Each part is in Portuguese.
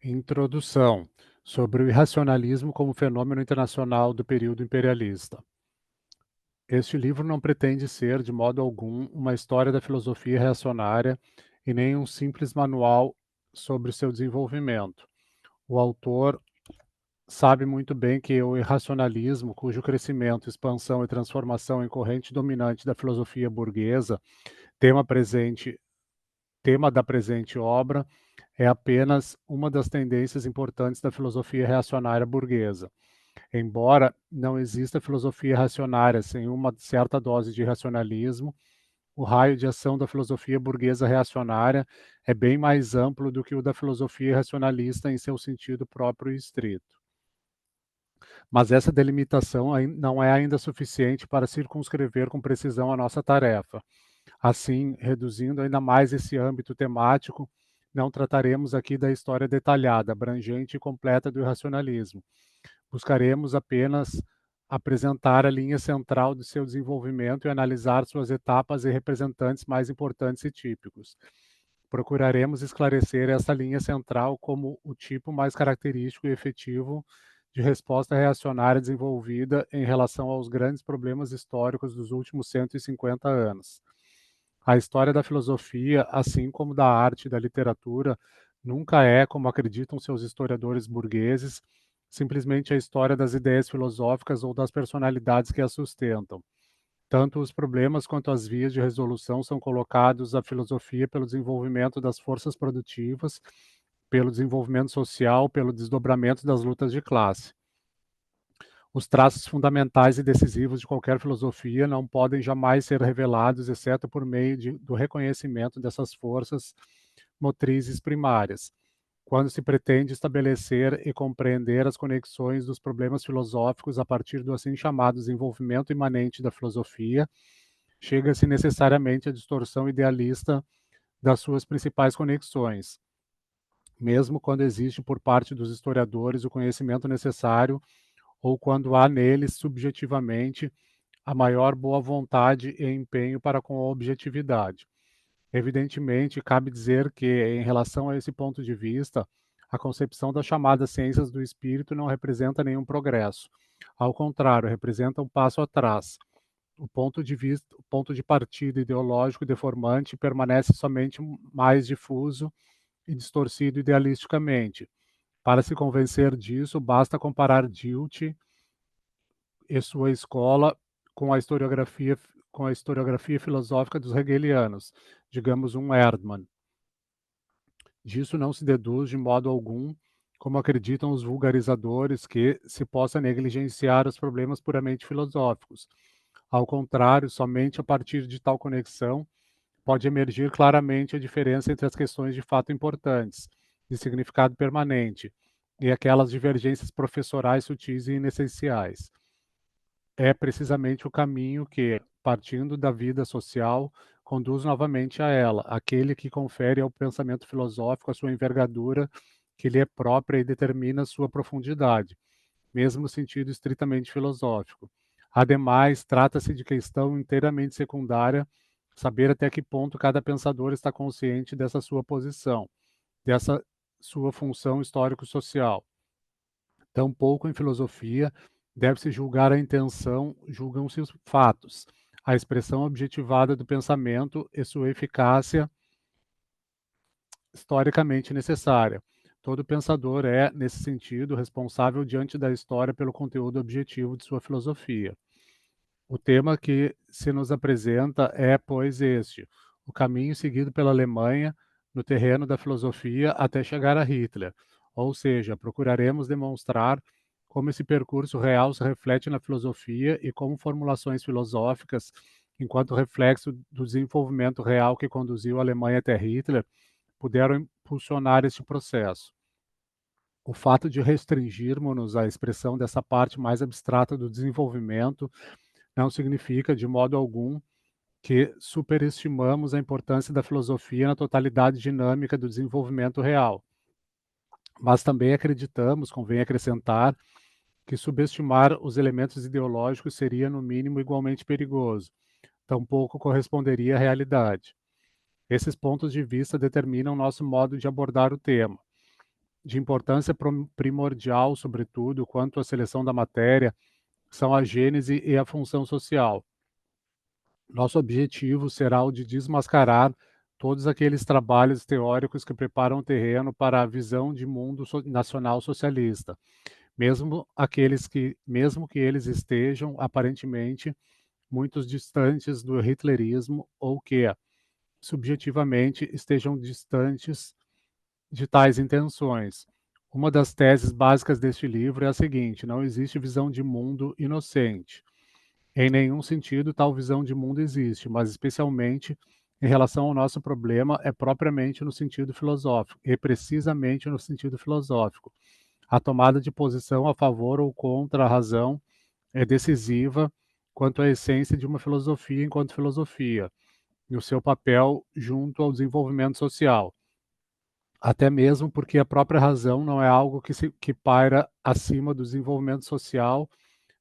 Introdução sobre o irracionalismo como fenômeno internacional do período imperialista. Este livro não pretende ser, de modo algum, uma história da filosofia reacionária e nem um simples manual sobre seu desenvolvimento. O autor sabe muito bem que o irracionalismo, cujo crescimento, expansão e transformação em corrente dominante da filosofia burguesa, tema presente tema da presente obra, é apenas uma das tendências importantes da filosofia reacionária burguesa. Embora não exista filosofia reacionária sem uma certa dose de racionalismo, o raio de ação da filosofia burguesa reacionária é bem mais amplo do que o da filosofia racionalista em seu sentido próprio e estrito. Mas essa delimitação não é ainda suficiente para circunscrever com precisão a nossa tarefa. Assim, reduzindo ainda mais esse âmbito temático, não trataremos aqui da história detalhada, abrangente e completa do irracionalismo. Buscaremos apenas apresentar a linha central do seu desenvolvimento e analisar suas etapas e representantes mais importantes e típicos. Procuraremos esclarecer essa linha central como o tipo mais característico e efetivo de resposta reacionária desenvolvida em relação aos grandes problemas históricos dos últimos 150 anos. A história da filosofia, assim como da arte e da literatura, nunca é, como acreditam seus historiadores burgueses, simplesmente a história das ideias filosóficas ou das personalidades que as sustentam. Tanto os problemas quanto as vias de resolução são colocados à filosofia pelo desenvolvimento das forças produtivas, pelo desenvolvimento social, pelo desdobramento das lutas de classe. Os traços fundamentais e decisivos de qualquer filosofia não podem jamais ser revelados, exceto por meio do reconhecimento dessas forças motrizes primárias. Quando se pretende estabelecer e compreender as conexões dos problemas filosóficos a partir do assim chamado desenvolvimento imanente da filosofia, chega-se necessariamente à distorção idealista das suas principais conexões, mesmo quando existe por parte dos historiadores o conhecimento necessário ou quando há neles subjetivamente a maior boa vontade e empenho para com a objetividade. Evidentemente, cabe dizer que, em relação a esse ponto de vista, a concepção das chamadas ciências do espírito não representa nenhum progresso. Ao contrário, representa um passo atrás. O ponto de partida ideológico deformante permanece somente mais difuso e distorcido idealisticamente. Para se convencer disso, basta comparar Dilthey e sua escola com a historiografia filosófica dos hegelianos, digamos um Erdmann. Disso não se deduz de modo algum, como acreditam os vulgarizadores, que se possa negligenciar os problemas puramente filosóficos. Ao contrário, somente a partir de tal conexão pode emergir claramente a diferença entre as questões de fato importantes, de significado permanente, e aquelas divergências professorais sutis e inessenciais. É precisamente o caminho que, partindo da vida social, conduz novamente a ela, aquele que confere ao pensamento filosófico a sua envergadura, que lhe é própria e determina sua profundidade, mesmo no sentido estritamente filosófico. Ademais, trata-se de questão inteiramente secundária saber até que ponto cada pensador está consciente dessa sua posição, dessa sua função histórico-social. Tampouco em filosofia deve-se julgar a intenção, julgam-se os fatos, a expressão objetivada do pensamento e sua eficácia historicamente necessária. Todo pensador é, nesse sentido, responsável diante da história pelo conteúdo objetivo de sua filosofia. O tema que se nos apresenta é, pois, este: o caminho seguido pela Alemanha no terreno da filosofia até chegar a Hitler. Ou seja, procuraremos demonstrar como esse percurso real se reflete na filosofia e como formulações filosóficas, enquanto reflexo do desenvolvimento real que conduziu a Alemanha até Hitler, puderam impulsionar este processo. O fato de restringirmos-nos à expressão dessa parte mais abstrata do desenvolvimento não significa, de modo algum, que superestimamos a importância da filosofia na totalidade dinâmica do desenvolvimento real. Mas também acreditamos, convém acrescentar, que subestimar os elementos ideológicos seria, no mínimo, igualmente perigoso. Tampouco corresponderia à realidade. Esses pontos de vista determinam nosso modo de abordar o tema. de importância primordial, sobretudo, quanto à seleção da matéria, são a gênese e a função social. Nosso objetivo será o de desmascarar todos aqueles trabalhos teóricos que preparam o terreno para a visão de mundo nacional socialista, mesmo que eles estejam aparentemente muito distantes do hitlerismo ou que, subjetivamente, estejam distantes de tais intenções. Uma das teses básicas deste livro é a seguinte: não existe visão de mundo inocente. Em nenhum sentido tal visão de mundo existe, mas especialmente em relação ao nosso problema é propriamente no sentido filosófico, e precisamente no sentido filosófico. A tomada de posição a favor ou contra a razão é decisiva quanto à essência de uma filosofia enquanto filosofia, e o seu papel junto ao desenvolvimento social. Até mesmo porque a própria razão não é algo que paira acima do desenvolvimento social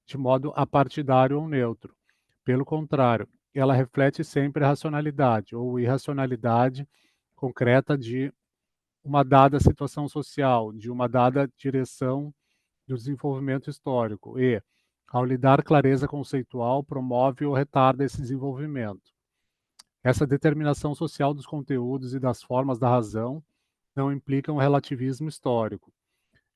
de modo apartidário ou neutro. Pelo contrário, ela reflete sempre a racionalidade ou irracionalidade concreta de uma dada situação social, de uma dada direção do desenvolvimento histórico e, ao lhe dar clareza conceitual, promove ou retarda esse desenvolvimento. Essa determinação social dos conteúdos e das formas da razão não implica um relativismo histórico.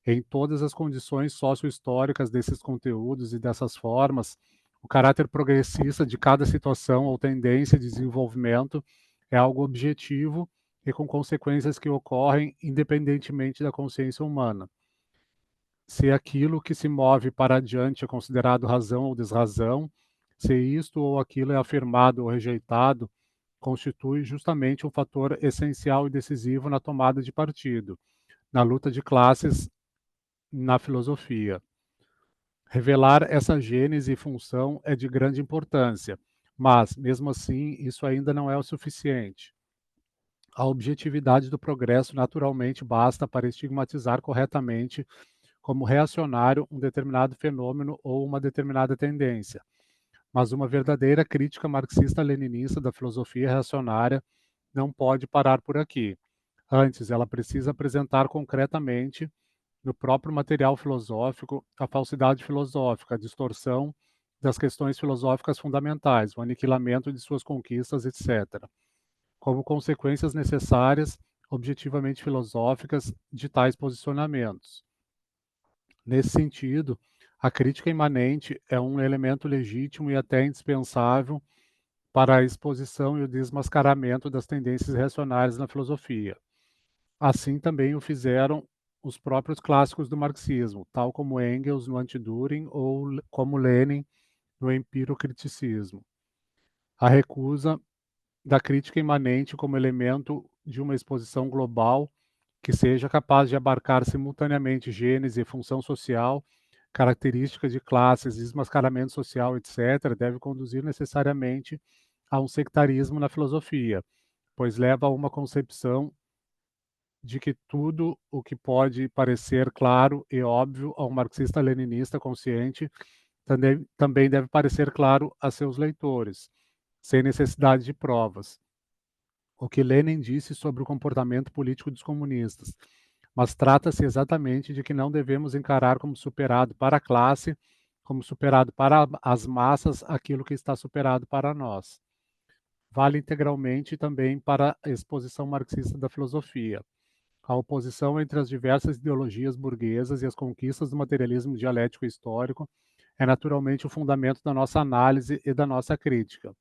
Em todas as condições socio-históricas desses conteúdos e dessas formas, o caráter progressista de cada situação ou tendência de desenvolvimento é algo objetivo e com consequências que ocorrem independentemente da consciência humana. Se aquilo que se move para adiante é considerado razão ou desrazão, se isto ou aquilo é afirmado ou rejeitado, constitui justamente um fator essencial e decisivo na tomada de partido, na luta de classes, na filosofia. Revelar essa gênese e função é de grande importância, mas, mesmo assim, isso ainda não é o suficiente. A objetividade do progresso naturalmente basta para estigmatizar corretamente como reacionário um determinado fenômeno ou uma determinada tendência. Mas uma verdadeira crítica marxista-leninista da filosofia reacionária não pode parar por aqui. Antes, ela precisa apresentar concretamente, no próprio material filosófico, a falsidade filosófica, a distorção das questões filosóficas fundamentais, o aniquilamento de suas conquistas, etc., como consequências necessárias, objetivamente filosóficas, de tais posicionamentos. Nesse sentido, a crítica imanente é um elemento legítimo e até indispensável para a exposição e o desmascaramento das tendências reacionárias na filosofia. Assim também o fizeram os próprios clássicos do marxismo, tal como Engels no Anti-Düring ou como Lenin no Empirocriticismo. A recusa da crítica imanente como elemento de uma exposição global que seja capaz de abarcar simultaneamente gênese e função social, características de classes, desmascaramento social, etc., deve conduzir necessariamente a um sectarismo na filosofia, pois leva a uma concepção de que tudo o que pode parecer claro e óbvio a um marxista-leninista consciente também deve parecer claro a seus leitores, sem necessidade de provas. O que Lenin disse sobre o comportamento político dos comunistas, mas trata-se exatamente de que não devemos encarar como superado para a classe, como superado para as massas, aquilo que está superado para nós. Vale integralmente também para a exposição marxista da filosofia. A oposição entre as diversas ideologias burguesas e as conquistas do materialismo dialético histórico é naturalmente o fundamento da nossa análise e da nossa crítica,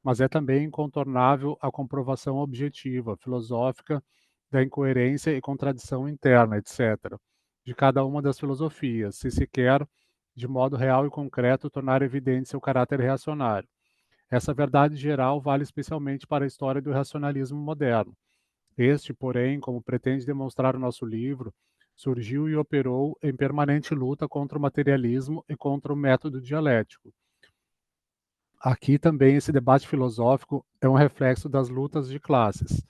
mas é também incontornável a comprovação objetiva, filosófica, da incoerência e contradição interna, etc., de cada uma das filosofias, se se quer, de modo real e concreto, tornar evidente seu caráter reacionário. Essa verdade geral vale especialmente para a história do racionalismo moderno. Este, porém, como pretende demonstrar o nosso livro, surgiu e operou em permanente luta contra o materialismo e contra o método dialético. Aqui também esse debate filosófico é um reflexo das lutas de classes,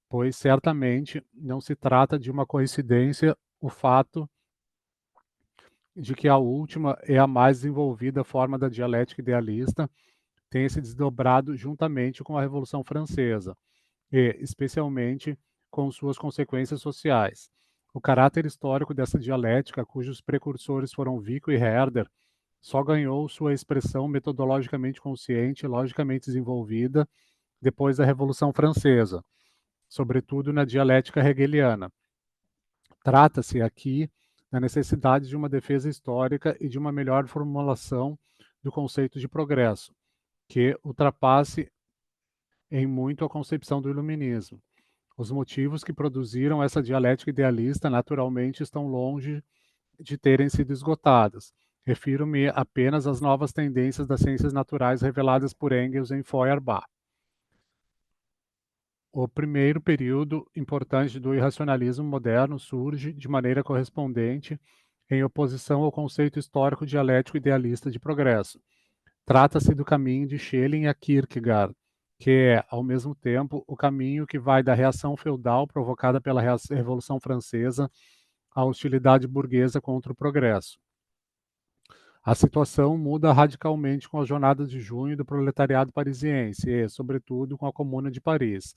pois certamente não se trata de uma coincidência o fato de que a última e a mais desenvolvida forma da dialética idealista tenha se desdobrado juntamente com a Revolução Francesa e, especialmente, com suas consequências sociais. O caráter histórico dessa dialética, cujos precursores foram Vico e Herder, só ganhou sua expressão metodologicamente consciente e logicamente desenvolvida depois da Revolução Francesa, sobretudo na dialética hegeliana. Trata-se aqui da necessidade de uma defesa histórica e de uma melhor formulação do conceito de progresso, que ultrapasse em muito a concepção do iluminismo. Os motivos que produziram essa dialética idealista naturalmente estão longe de terem sido esgotadas. Refiro-me apenas às novas tendências das ciências naturais reveladas por Engels em Feuerbach. O primeiro período importante do irracionalismo moderno surge, de maneira correspondente, em oposição ao conceito histórico dialético idealista de progresso. Trata-se do caminho de Schelling a Kierkegaard, que é, ao mesmo tempo, o caminho que vai da reação feudal provocada pela Revolução Francesa à hostilidade burguesa contra o progresso. A situação muda radicalmente com a jornada de junho do proletariado parisiense e, sobretudo, com a Comuna de Paris.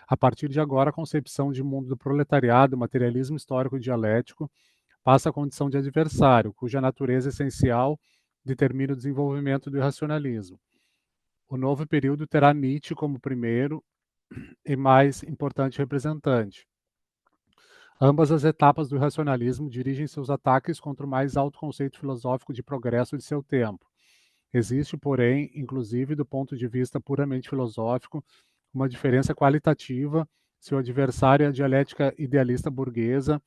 A partir de agora, a concepção de mundo do proletariado, o materialismo histórico dialético, passa à condição de adversário, cuja natureza essencial determina o desenvolvimento do irracionalismo. O novo período terá Nietzsche como primeiro e mais importante representante. Ambas as etapas do irracionalismo dirigem seus ataques contra o mais alto conceito filosófico de progresso de seu tempo. Existe, porém, inclusive do ponto de vista puramente filosófico, uma diferença qualitativa se o adversário é a dialética idealista burguesa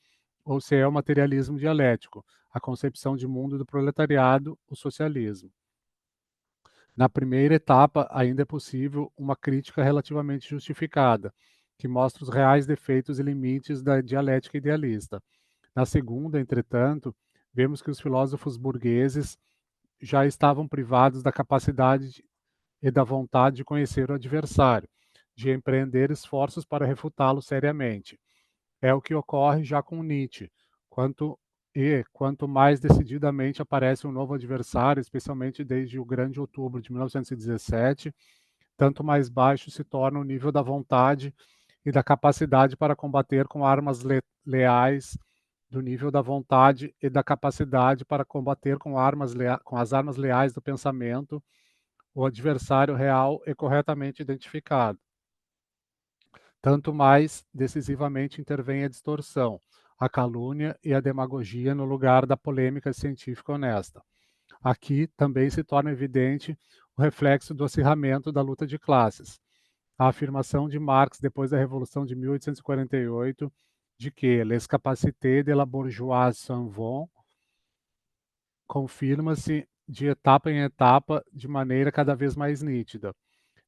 ou se é o materialismo dialético, a concepção de mundo do proletariado, o socialismo. Na primeira etapa, ainda é possível uma crítica relativamente justificada, que mostra os reais defeitos e limites da dialética idealista. Na segunda, entretanto, vemos que os filósofos burgueses já estavam privados da capacidade e da vontade de conhecer o adversário, de empreender esforços para refutá-lo seriamente. É o que ocorre já com Nietzsche. Quanto mais decididamente aparece um novo adversário, especialmente desde o grande outubro de 1917, tanto mais baixo se torna o nível da vontade e da capacidade para combater com armas leais, do nível da vontade e da capacidade para combater com as armas leais do pensamento, o adversário real e corretamente identificado. Tanto mais decisivamente intervém a distorção, a calúnia e a demagogia no lugar da polêmica científica honesta. Aqui também se torna evidente o reflexo do acirramento da luta de classes. A afirmação de Marx depois da Revolução de 1848 de que les capacités de la bourgeoisie s'en vont confirma-se de etapa em etapa de maneira cada vez mais nítida,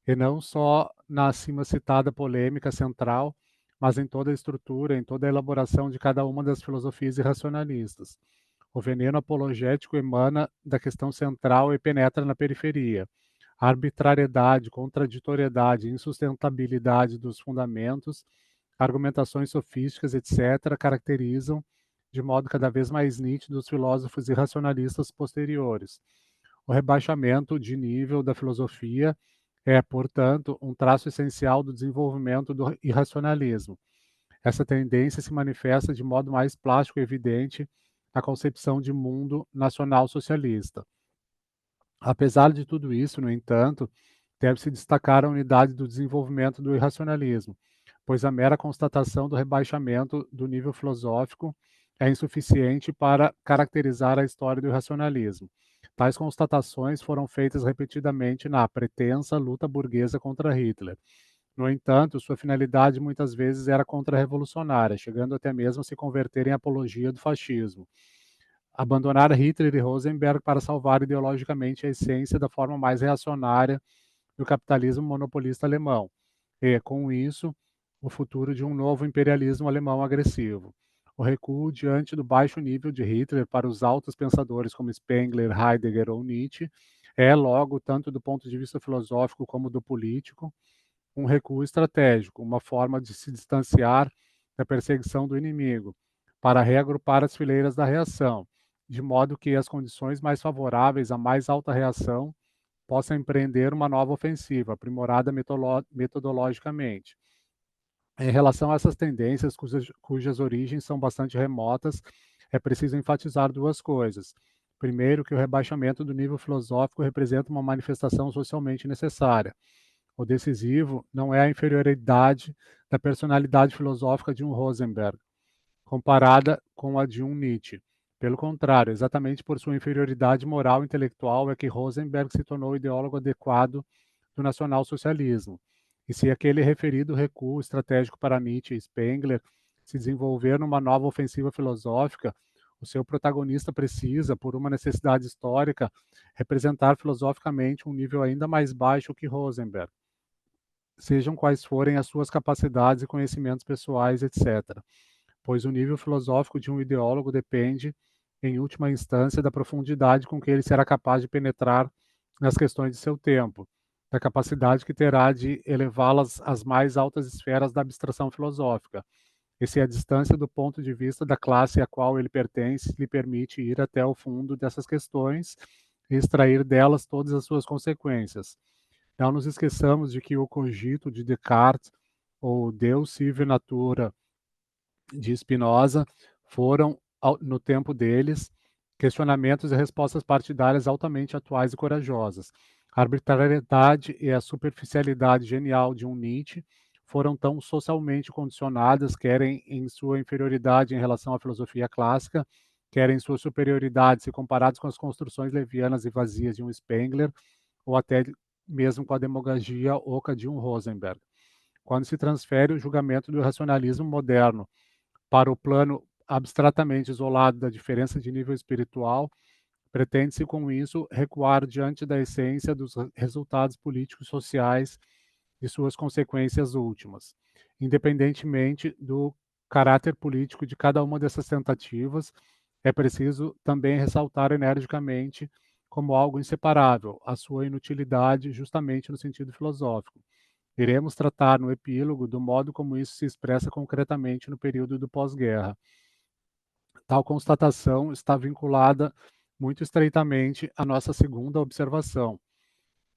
e não só na acima citada polêmica central, mas em toda a estrutura, em toda a elaboração de cada uma das filosofias irracionalistas. O veneno apologético emana da questão central e penetra na periferia. A arbitrariedade, contraditoriedade e insustentabilidade dos fundamentos, argumentações sofísticas, etc., caracterizam de modo cada vez mais nítido os filósofos irracionalistas posteriores. O rebaixamento de nível da filosofia é, portanto, um traço essencial do desenvolvimento do irracionalismo. Essa tendência se manifesta de modo mais plástico e evidente na concepção de mundo nacional-socialista. Apesar de tudo isso, no entanto, deve-se destacar a unidade do desenvolvimento do irracionalismo, pois a mera constatação do rebaixamento do nível filosófico é insuficiente para caracterizar a história do irracionalismo. Tais constatações foram feitas repetidamente na pretensa luta burguesa contra Hitler. No entanto, sua finalidade muitas vezes era contra-revolucionária, chegando até mesmo a se converter em apologia do fascismo. Abandonar Hitler e Rosenberg para salvar ideologicamente a essência da forma mais reacionária do capitalismo monopolista alemão, e, com isso, o futuro de um novo imperialismo alemão agressivo. O recuo diante do baixo nível de Hitler para os altos pensadores como Spengler, Heidegger ou Nietzsche é, logo, tanto do ponto de vista filosófico como do político, um recuo estratégico, uma forma de se distanciar da perseguição do inimigo, para reagrupar as fileiras da reação, de modo que as condições mais favoráveis à mais alta reação possam empreender uma nova ofensiva, aprimorada metodologicamente. Em relação a essas tendências, cujas origens são bastante remotas, é preciso enfatizar duas coisas. Primeiro, que o rebaixamento do nível filosófico representa uma manifestação socialmente necessária. O decisivo não é a inferioridade da personalidade filosófica de um Rosenberg, comparada com a de um Nietzsche. Pelo contrário, exatamente por sua inferioridade moral e intelectual é que Rosenberg se tornou o ideólogo adequado do nacionalsocialismo. E se aquele referido recuo estratégico para Nietzsche e Spengler se desenvolver numa nova ofensiva filosófica, o seu protagonista precisa, por uma necessidade histórica, representar filosoficamente um nível ainda mais baixo que Rosenberg, sejam quais forem as suas capacidades e conhecimentos pessoais, etc., pois o nível filosófico de um ideólogo depende, em última instância, da profundidade com que ele será capaz de penetrar nas questões de seu tempo, da capacidade que terá de elevá-las às mais altas esferas da abstração filosófica, e se a distância do ponto de vista da classe a qual ele pertence lhe permite ir até o fundo dessas questões e extrair delas todas as suas consequências. Não nos esqueçamos de que o cogito de Descartes ou Deus sive natura de Spinoza foram, no tempo deles, questionamentos e respostas partidárias altamente atuais e corajosas. A arbitrariedade e a superficialidade genial de um Nietzsche foram tão socialmente condicionadas, quer em sua inferioridade em relação à filosofia clássica, quer em sua superioridade se comparados com as construções levianas e vazias de um Spengler, ou até mesmo com a demagogia oca de um Rosenberg. Quando se transfere o julgamento do racionalismo moderno para o plano abstratamente isolado da diferença de nível espiritual, pretende-se com isso recuar diante da essência dos resultados políticos sociais e suas consequências últimas. Independentemente do caráter político de cada uma dessas tentativas, é preciso também ressaltar energicamente como algo inseparável a sua inutilidade justamente no sentido filosófico. Iremos tratar no epílogo do modo como isso se expressa concretamente no período do pós-guerra. Tal constatação está vinculada muito estreitamente à nossa segunda observação.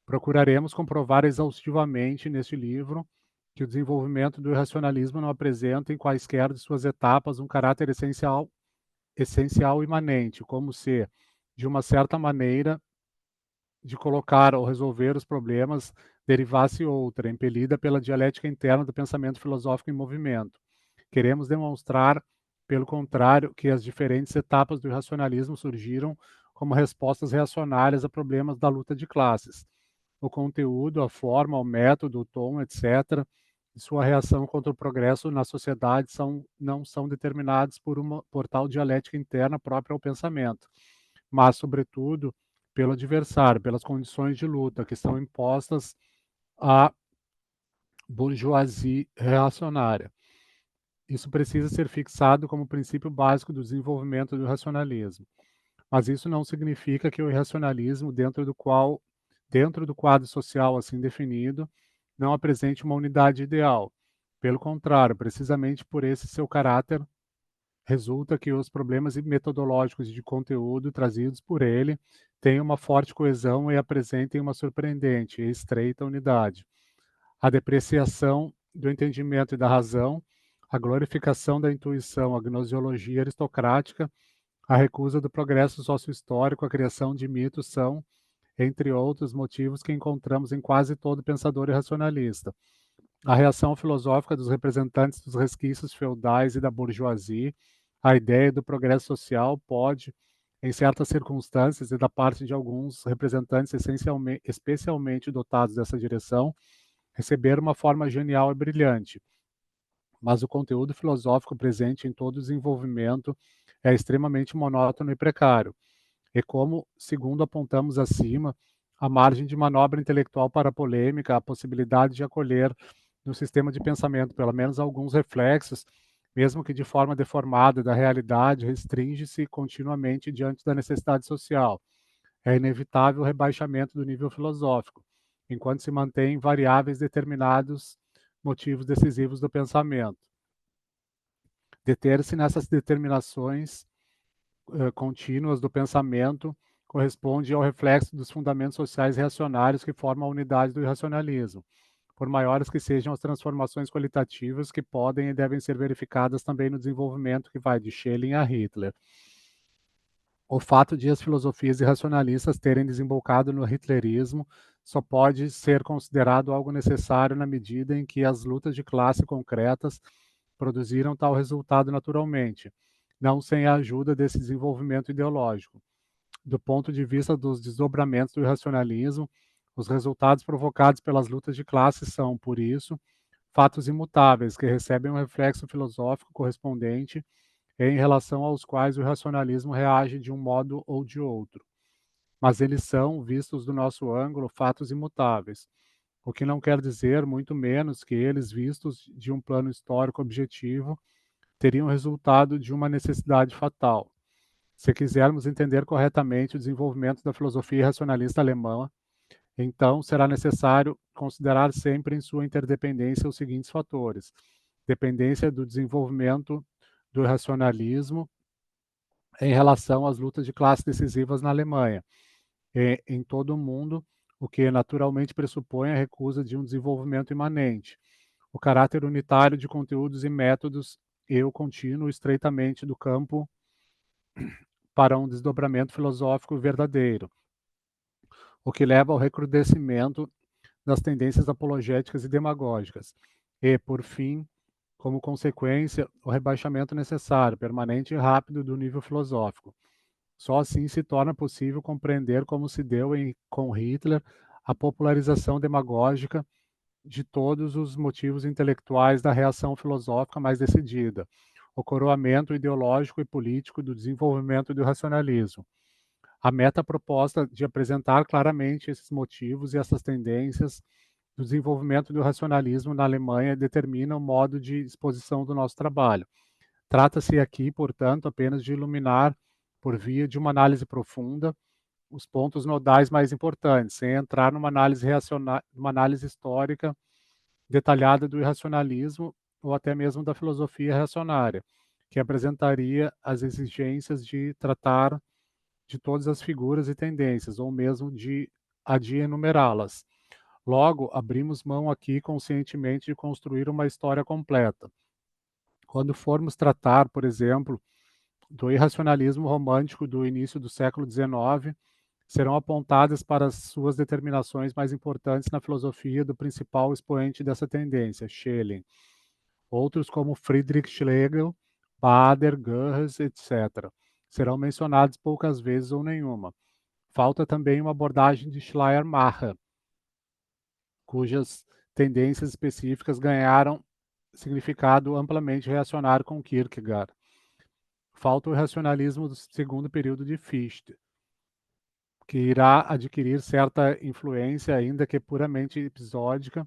Procuraremos comprovar exaustivamente neste livro que o desenvolvimento do racionalismo não apresenta em quaisquer de suas etapas um caráter essencial imanente, como se, de uma certa maneira, de colocar ou resolver os problemas derivasse outra, impelida pela dialética interna do pensamento filosófico em movimento. Queremos demonstrar, pelo contrário, que as diferentes etapas do racionalismo surgiram como respostas reacionárias a problemas da luta de classes. O conteúdo, a forma, o método, o tom, etc., e sua reação contra o progresso na sociedade não são determinados por tal dialética interna própria ao pensamento, mas, sobretudo, pelo adversário, pelas condições de luta que são impostas à bourgeoisie reacionária. Isso precisa ser fixado como princípio básico do desenvolvimento do racionalismo. Mas isso não significa que o irracionalismo, dentro do quadro social assim definido, não apresente uma unidade ideal. Pelo contrário, precisamente por esse seu caráter, resulta que os problemas metodológicos de conteúdo trazidos por ele têm uma forte coesão e apresentem uma surpreendente e estreita unidade. A depreciação do entendimento e da razão, a glorificação da intuição, a gnoseologia aristocrática, a recusa do progresso sócio-histórico, a criação de mitos são, entre outros, motivos que encontramos em quase todo pensador irracionalista. A reação filosófica dos representantes dos resquícios feudais e da bourgeoisie, a ideia do progresso social pode, em certas circunstâncias e da parte de alguns representantes especialmente dotados dessa direção, receber uma forma genial e brilhante. Mas o conteúdo filosófico presente em todo o desenvolvimento é extremamente monótono e precário. E como, segundo apontamos acima, a margem de manobra intelectual para a polêmica, a possibilidade de acolher no sistema de pensamento pelo menos alguns reflexos, mesmo que de forma deformada da realidade, restringe-se continuamente diante da necessidade social. É inevitável o rebaixamento do nível filosófico, enquanto se mantém variáveis determinados motivos decisivos do pensamento. Deter-se nessas determinações contínuas do pensamento corresponde ao reflexo dos fundamentos sociais reacionários que formam a unidade do irracionalismo. por maiores que sejam as transformações qualitativas que podem e devem ser verificadas também no desenvolvimento que vai de Schelling a Hitler. O fato de as filosofias irracionalistas terem desembocado no hitlerismo só pode ser considerado algo necessário na medida em que as lutas de classe concretas produziram tal resultado naturalmente, não sem a ajuda desse desenvolvimento ideológico. Do ponto de vista dos desdobramentos do irracionalismo, os resultados provocados pelas lutas de classe são, por isso, fatos imutáveis que recebem um reflexo filosófico correspondente em relação aos quais o racionalismo reage de um modo ou de outro. Mas eles são, vistos do nosso ângulo, fatos imutáveis, o que não quer dizer, muito menos, que eles, vistos de um plano histórico objetivo, teriam resultado de uma necessidade fatal. Se quisermos entender corretamente o desenvolvimento da filosofia racionalista alemã, então será necessário considerar sempre em sua interdependência os seguintes fatores: dependência do desenvolvimento do racionalismo em relação às lutas de classe decisivas na Alemanha e em todo o mundo, o que naturalmente pressupõe a recusa de um desenvolvimento imanente, o caráter unitário de conteúdos e métodos e o contínuo estreitamente do campo para um desdobramento filosófico verdadeiro, o que leva ao recrudescimento das tendências apologéticas e demagógicas, e, por fim, como consequência, o rebaixamento necessário, permanente e rápido do nível filosófico. Só assim se torna possível compreender como se deu com Hitler a popularização demagógica de todos os motivos intelectuais da reação filosófica mais decidida, o coroamento ideológico e político do desenvolvimento do racionalismo. A meta proposta de apresentar claramente esses motivos e essas tendências do desenvolvimento do racionalismo na Alemanha determina o modo de exposição do nosso trabalho. Trata-se aqui, portanto, apenas de iluminar, por via de uma análise profunda, os pontos nodais mais importantes, sem entrar numa análise histórica detalhada do irracionalismo ou até mesmo da filosofia reacionária, que apresentaria as exigências de tratar de todas as figuras e tendências, ou mesmo de enumerá-las. Logo, abrimos mão aqui conscientemente de construir uma história completa. Quando formos tratar, por exemplo, do irracionalismo romântico do início do século XIX, serão apontadas para as suas determinações mais importantes na filosofia do principal expoente dessa tendência, Schelling. Outros, como Friedrich Schlegel, Bader, Goebbels, etc., serão mencionados poucas vezes ou nenhuma. Falta também uma abordagem de Schleiermacher, cujas tendências específicas ganharam significado amplamente reacionário com Kierkegaard. Falta o racionalismo do segundo período de Fichte, que irá adquirir certa influência, ainda que puramente episódica,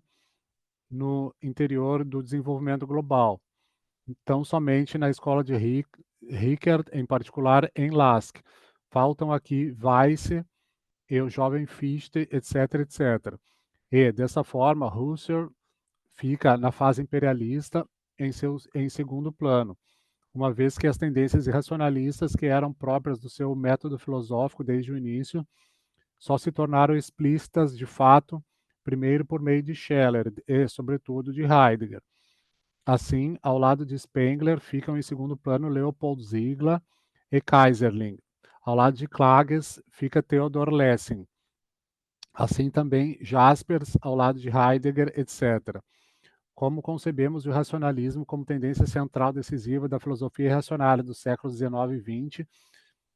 no interior do desenvolvimento global. Então, somente na escola de Rickert, em particular em Lask. Faltam aqui Weiss e o jovem Fichte, etc., etc. E, dessa forma, Husserl fica na fase imperialista em segundo plano, uma vez que as tendências irracionalistas que eram próprias do seu método filosófico desde o início só se tornaram explícitas de fato, primeiro por meio de Scheler e, sobretudo, de Heidegger. Assim, ao lado de Spengler ficam em segundo plano Leopold Ziegler e Keyserling. Ao lado de Klages fica Theodor Lessing. Assim também Jaspers ao lado de Heidegger, etc. Como concebemos o racionalismo como tendência central decisiva da filosofia racionária dos séculos XIX e XX,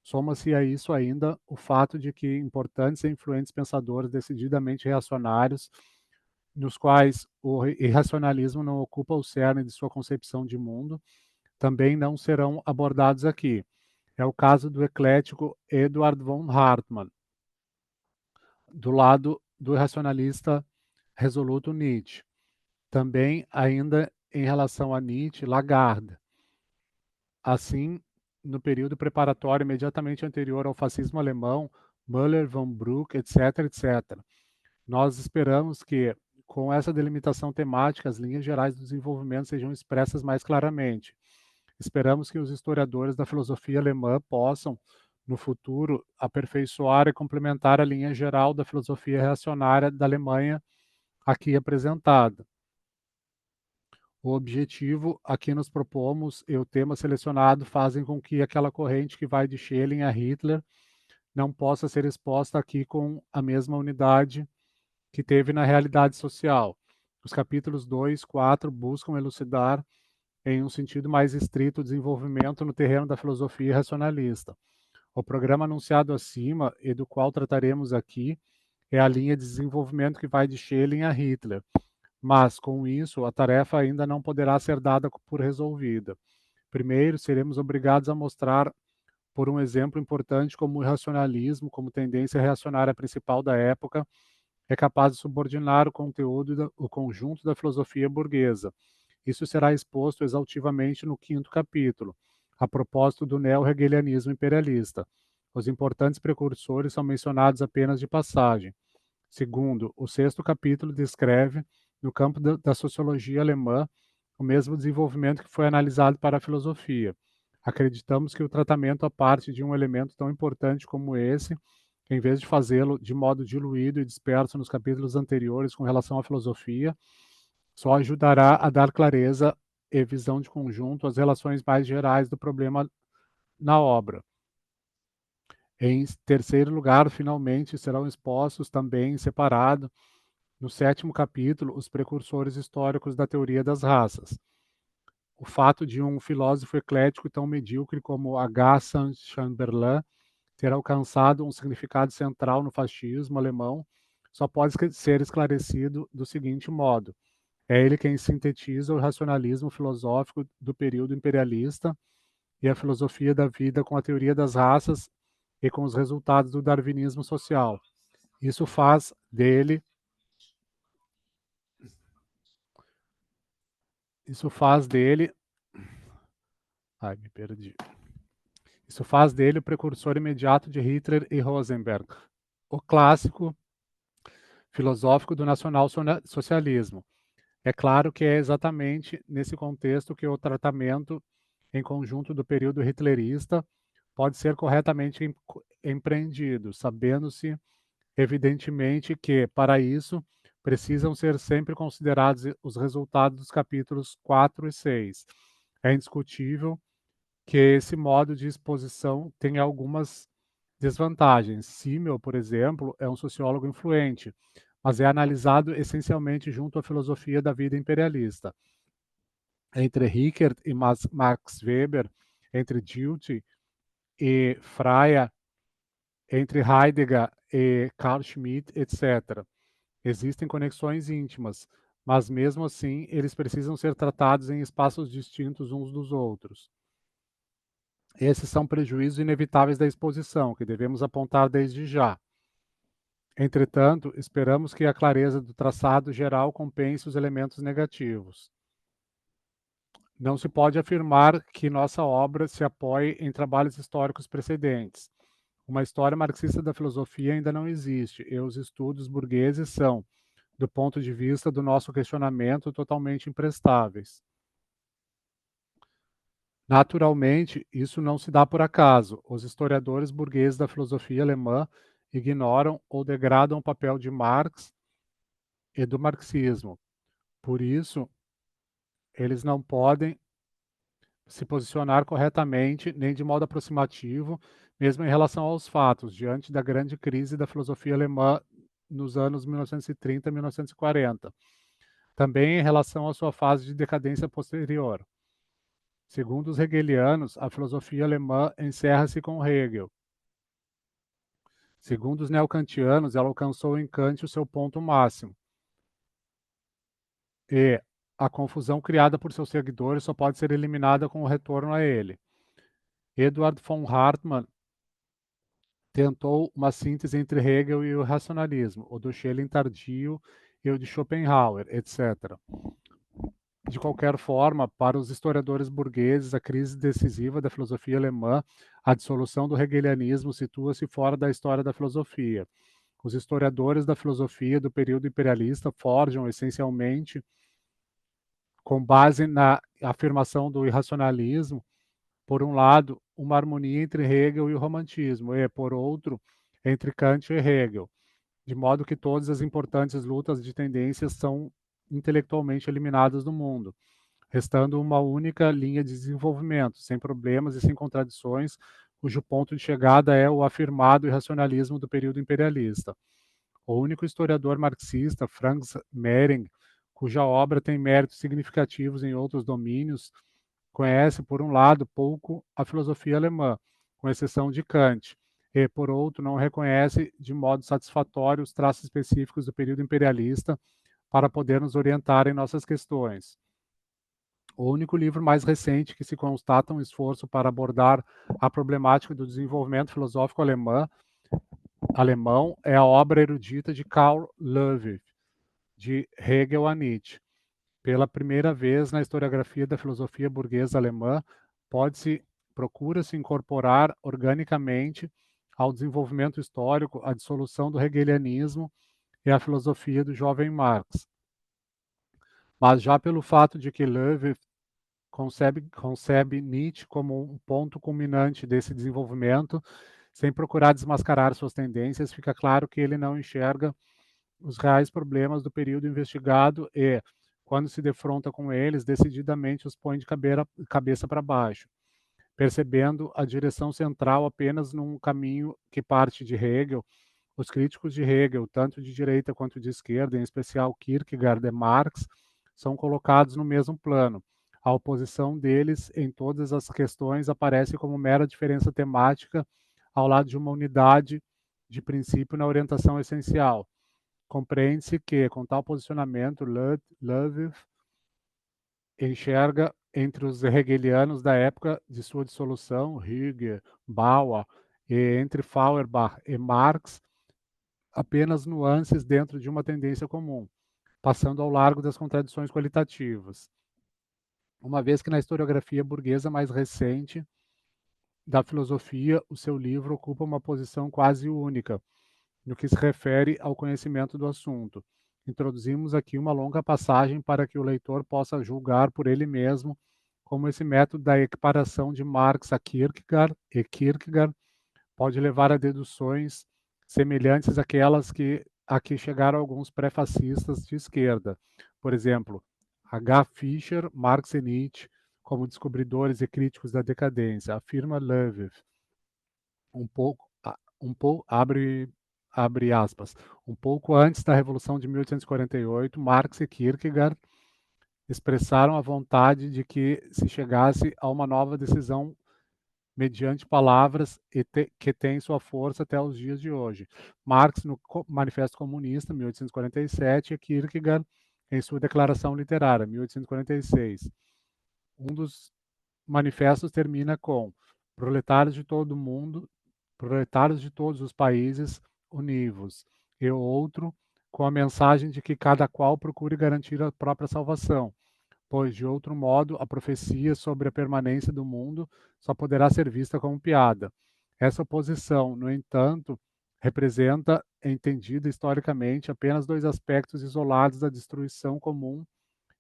soma-se a isso ainda o fato de que importantes e influentes pensadores decididamente reacionários, nos quais o irracionalismo não ocupa o cerne de sua concepção de mundo, também não serão abordados aqui. É o caso do eclético Eduard von Hartmann, do lado do racionalista resoluto Nietzsche. Também, ainda em relação a Nietzsche, Lagarde. Assim, no período preparatório imediatamente anterior ao fascismo alemão, Müller, von Bruck, etc., etc. Nós esperamos que, com essa delimitação temática, as linhas gerais do desenvolvimento sejam expressas mais claramente. Esperamos que os historiadores da filosofia alemã possam, no futuro, aperfeiçoar e complementar a linha geral da filosofia reacionária da Alemanha aqui apresentada. O objetivo aqui nos propomos e o tema selecionado fazem com que aquela corrente que vai de Schelling a Hitler não possa ser exposta aqui com a mesma unidade que teve na realidade social. Os capítulos 2 e 4 buscam elucidar, em um sentido mais estrito, o desenvolvimento no terreno da filosofia racionalista. O programa anunciado acima, e do qual trataremos aqui, é a linha de desenvolvimento que vai de Schelling a Hitler. Mas, com isso, a tarefa ainda não poderá ser dada por resolvida. Primeiro, seremos obrigados a mostrar, por um exemplo importante, como o irracionalismo, como tendência reacionária principal da época, é capaz de subordinar o conteúdo, o conjunto da filosofia burguesa. Isso será exposto exaustivamente no 5º capítulo, a propósito do neo-hegelianismo imperialista. Os importantes precursores são mencionados apenas de passagem. Segundo, o 6º capítulo descreve, no campo da sociologia alemã, o mesmo desenvolvimento que foi analisado para a filosofia. Acreditamos que o tratamento à parte de um elemento tão importante como esse, em vez de fazê-lo de modo diluído e disperso nos capítulos anteriores com relação à filosofia, só ajudará a dar clareza e visão de conjunto às relações mais gerais do problema na obra. Em terceiro lugar, finalmente, serão expostos também, em separado, no 7º capítulo, os precursores históricos da teoria das raças. O fato de um filósofo eclético tão medíocre como H. Chamberlain ter alcançado um significado central no fascismo alemão só pode ser esclarecido do seguinte modo: é ele quem sintetiza o racionalismo filosófico do período imperialista e a filosofia da vida com a teoria das raças e com os resultados do darwinismo social. Isso faz dele Ai, me perdi. Isso faz dele o precursor imediato de Hitler e Rosenberg, o clássico filosófico do nacional-socialismo. É claro que é exatamente nesse contexto que o tratamento em conjunto do período hitlerista pode ser corretamente empreendido, sabendo-se, evidentemente, que, para isso, precisam ser sempre considerados os resultados dos capítulos 4 e 6. É indiscutível que esse modo de exposição tem algumas desvantagens. Simmel, por exemplo, é um sociólogo influente, mas é analisado essencialmente junto à filosofia da vida imperialista. Entre Rickert e Max Weber, entre Dilthey e Freire, entre Heidegger e Carl Schmitt, etc. Existem conexões íntimas, mas mesmo assim eles precisam ser tratados em espaços distintos uns dos outros. Esses são prejuízos inevitáveis da exposição, que devemos apontar desde já. Entretanto, esperamos que a clareza do traçado geral compense os elementos negativos. Não se pode afirmar que nossa obra se apoie em trabalhos históricos precedentes. Uma história marxista da filosofia ainda não existe, e os estudos burgueses são, do ponto de vista do nosso questionamento, totalmente imprestáveis. Naturalmente, isso não se dá por acaso. Os historiadores burgueses da filosofia alemã ignoram ou degradam o papel de Marx e do marxismo. Por isso, eles não podem se posicionar corretamente nem de modo aproximativo, mesmo em relação aos fatos, diante da grande crise da filosofia alemã nos anos 1930 e 1940. Também em relação à sua fase de decadência posterior. Segundo os hegelianos, a filosofia alemã encerra-se com Hegel. Segundo os neocantianos, ela alcançou em Kant o seu ponto máximo. E a confusão criada por seus seguidores só pode ser eliminada com o retorno a ele. Eduard von Hartmann tentou uma síntese entre Hegel e o racionalismo, o do Schelling tardio e o de Schopenhauer, etc. De qualquer forma, para os historiadores burgueses, a crise decisiva da filosofia alemã, a dissolução do hegelianismo, situa-se fora da história da filosofia. Os historiadores da filosofia do período imperialista forjam, essencialmente, com base na afirmação do irracionalismo, por um lado, uma harmonia entre Hegel e o romantismo, e, por outro, entre Kant e Hegel. de modo que todas as importantes lutas de tendências são intelectualmente eliminadas do mundo, restando uma única linha de desenvolvimento, sem problemas e sem contradições, cujo ponto de chegada é o afirmado irracionalismo do período imperialista. O único historiador marxista, Franz Mehring, cuja obra tem méritos significativos em outros domínios, conhece, por um lado, pouco a filosofia alemã, com exceção de Kant, e, por outro, não reconhece de modo satisfatório os traços específicos do período imperialista para poder nos orientar em nossas questões. O único livro mais recente que se constata um esforço para abordar a problemática do desenvolvimento filosófico alemão é a obra erudita de Karl Löwith, de Hegel a Nietzsche. Pela primeira vez na historiografia da filosofia burguesa alemã, procura-se incorporar organicamente ao desenvolvimento histórico a dissolução do hegelianismo e a filosofia do jovem Marx. Mas já pelo fato de que Löwith concebe Nietzsche como um ponto culminante desse desenvolvimento, sem procurar desmascarar suas tendências, fica claro que ele não enxerga os reais problemas do período investigado e, quando se defronta com eles, decididamente os põe de cabeça para baixo, percebendo a direção central apenas num caminho que parte de Hegel. Os críticos de Hegel, tanto de direita quanto de esquerda, em especial Kierkegaard e Marx, são colocados no mesmo plano. A oposição deles em todas as questões aparece como mera diferença temática, ao lado de uma unidade de princípio na orientação essencial. Compreende-se que, com tal posicionamento, Löwith enxerga entre os hegelianos da época de sua dissolução, Hegel, Bauer, e entre Feuerbach e Marx, apenas nuances dentro de uma tendência comum, passando ao largo das contradições qualitativas. Uma vez que na historiografia burguesa mais recente da filosofia, o seu livro ocupa uma posição quase única no que se refere ao conhecimento do assunto. Introduzimos aqui uma longa passagem para que o leitor possa julgar por ele mesmo como esse método da equiparação de Marx a Kierkegaard pode levar a deduções semelhantes a que chegaram alguns pré-fascistas de esquerda. Por exemplo, H. Fischer, Marx e Nietzsche, como descobridores e críticos da decadência, afirma Löwith. Abre aspas. Um pouco antes da Revolução de 1848, Marx e Kierkegaard expressaram a vontade de que se chegasse a uma nova decisão mediante palavras que têm sua força até os dias de hoje. Marx no Manifesto Comunista, 1847, e Kierkegaard em sua Declaração Literária, 1846. Um dos manifestos termina com proletários de todo o mundo, proletários de todos os países, univos, e o outro com a mensagem de que cada qual procure garantir a própria salvação, pois, de outro modo, a profecia sobre a permanência do mundo só poderá ser vista como piada. Essa oposição, no entanto, representa, entendida historicamente, apenas dois aspectos isolados da destruição comum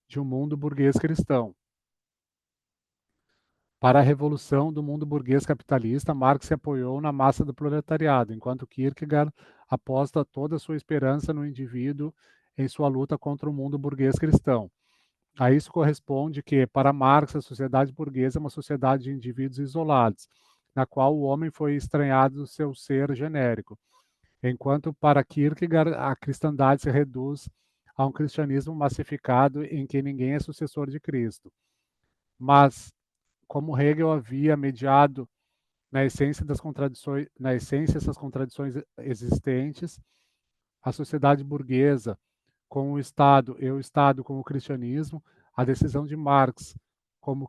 de um mundo burguês cristão. Para a revolução do mundo burguês capitalista, Marx se apoiou na massa do proletariado, enquanto Kierkegaard aposta toda a sua esperança no indivíduo em sua luta contra o mundo burguês cristão. A isso corresponde que, para Marx, a sociedade burguesa é uma sociedade de indivíduos isolados, na qual o homem foi estranhado do seu ser genérico, enquanto para Kierkegaard a cristandade se reduz a um cristianismo massificado em que ninguém é sucessor de Cristo. Mas, como Hegel havia mediado na essência essas contradições existentes, a sociedade burguesa com o Estado e o Estado com o cristianismo, a decisão de Marx como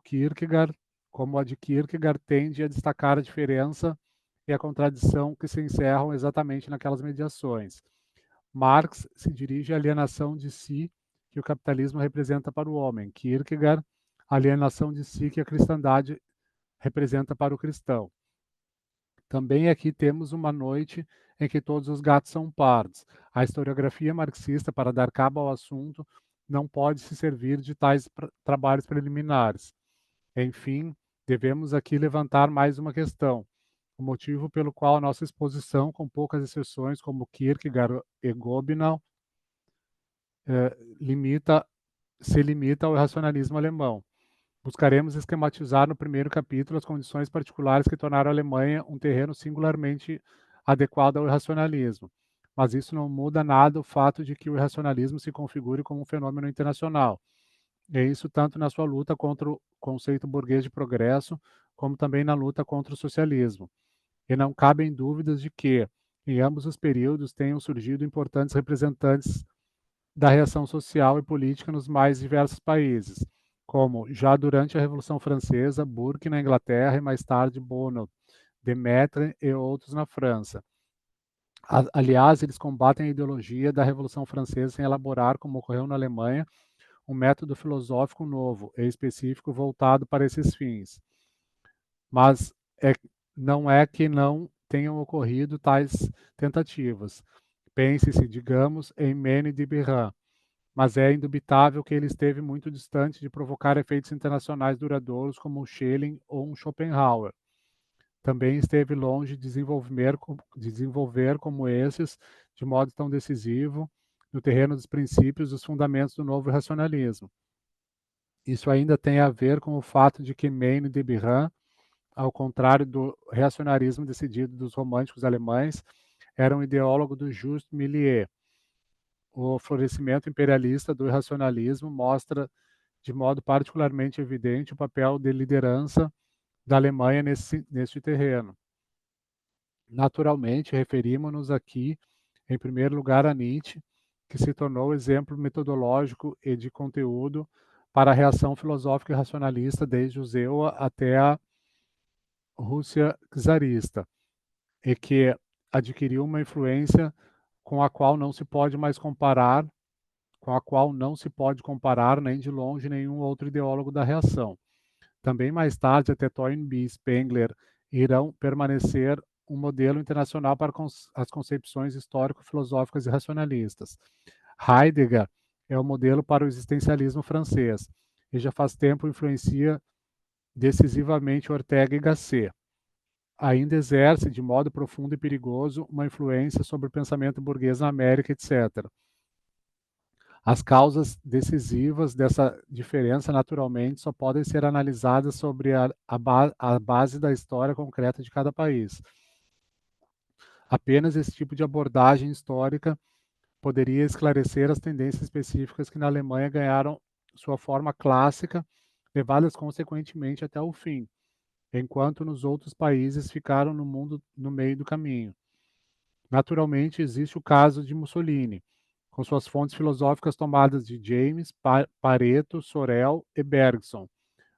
a de Kierkegaard tende a destacar a diferença e a contradição que se encerram exatamente naquelas mediações. Marx se dirige à alienação de si que o capitalismo representa para o homem, Kierkegaard, a alienação de si que a cristandade representa para o cristão. Também aqui temos uma noite em que todos os gatos são pardos. A historiografia marxista, para dar cabo ao assunto, não pode se servir de tais trabalhos preliminares. Enfim, devemos aqui levantar mais uma questão. o motivo pelo qual a nossa exposição, com poucas exceções, como Kierkegaard e Gobineau, se limita ao racionalismo alemão. Buscaremos esquematizar no primeiro capítulo as condições particulares que tornaram a Alemanha um terreno singularmente adequado ao irracionalismo. Mas isso não muda nada o fato de que o irracionalismo se configure como um fenômeno internacional. E isso tanto na sua luta contra o conceito burguês de progresso, como também na luta contra o socialismo. E não cabem dúvidas de que, em ambos os períodos, tenham surgido importantes representantes da reação social e política nos mais diversos países, como, já durante a Revolução Francesa, Burke na Inglaterra e mais tarde Bonald, Demetre e outros na França. Aliás, eles combatem a ideologia da Revolução Francesa em elaborar, como ocorreu na Alemanha, um método filosófico novo e específico voltado para esses fins. Mas não é que não tenham ocorrido tais tentativas. Pense-se, digamos, em Mene de Biran, mas é indubitável que ele esteve muito distante de provocar efeitos internacionais duradouros como um Schelling ou um Schopenhauer. Também esteve longe de desenvolver como esses, de modo tão decisivo, no terreno dos princípios e dos fundamentos do novo racionalismo. Isso ainda tem a ver com o fato de que Mene de Biran, ao contrário do reacionarismo decidido dos românticos alemães, era um ideólogo do Just Milieu. O florescimento imperialista do irracionalismo mostra de modo particularmente evidente o papel de liderança da Alemanha neste terreno. Naturalmente, referimos-nos aqui, em primeiro lugar, a Nietzsche, que se tornou exemplo metodológico e de conteúdo para a reação filosófica e racionalista desde o Zewa até a Rússia czarista, e que adquiriu uma influência com a qual não se pode nem de longe nenhum outro ideólogo da reação. Também mais tarde, até Toynbee e Spengler irão permanecer um modelo internacional para as concepções histórico-filosóficas e racionalistas. Heidegger é o modelo para o existencialismo francês e já faz tempo influencia decisivamente Ortega y Gasset. Ainda exerce, de modo profundo e perigoso, uma influência sobre o pensamento burguês na América, etc. As causas decisivas dessa diferença, naturalmente, só podem ser analisadas sobre a base da história concreta de cada país. Apenas esse tipo de abordagem histórica poderia esclarecer as tendências específicas que na Alemanha ganharam sua forma clássica, levadas consequentemente até o fim, enquanto nos outros países ficaram no meio do caminho. Naturalmente, existe o caso de Mussolini, com suas fontes filosóficas tomadas de James, Pareto, Sorel e Bergson.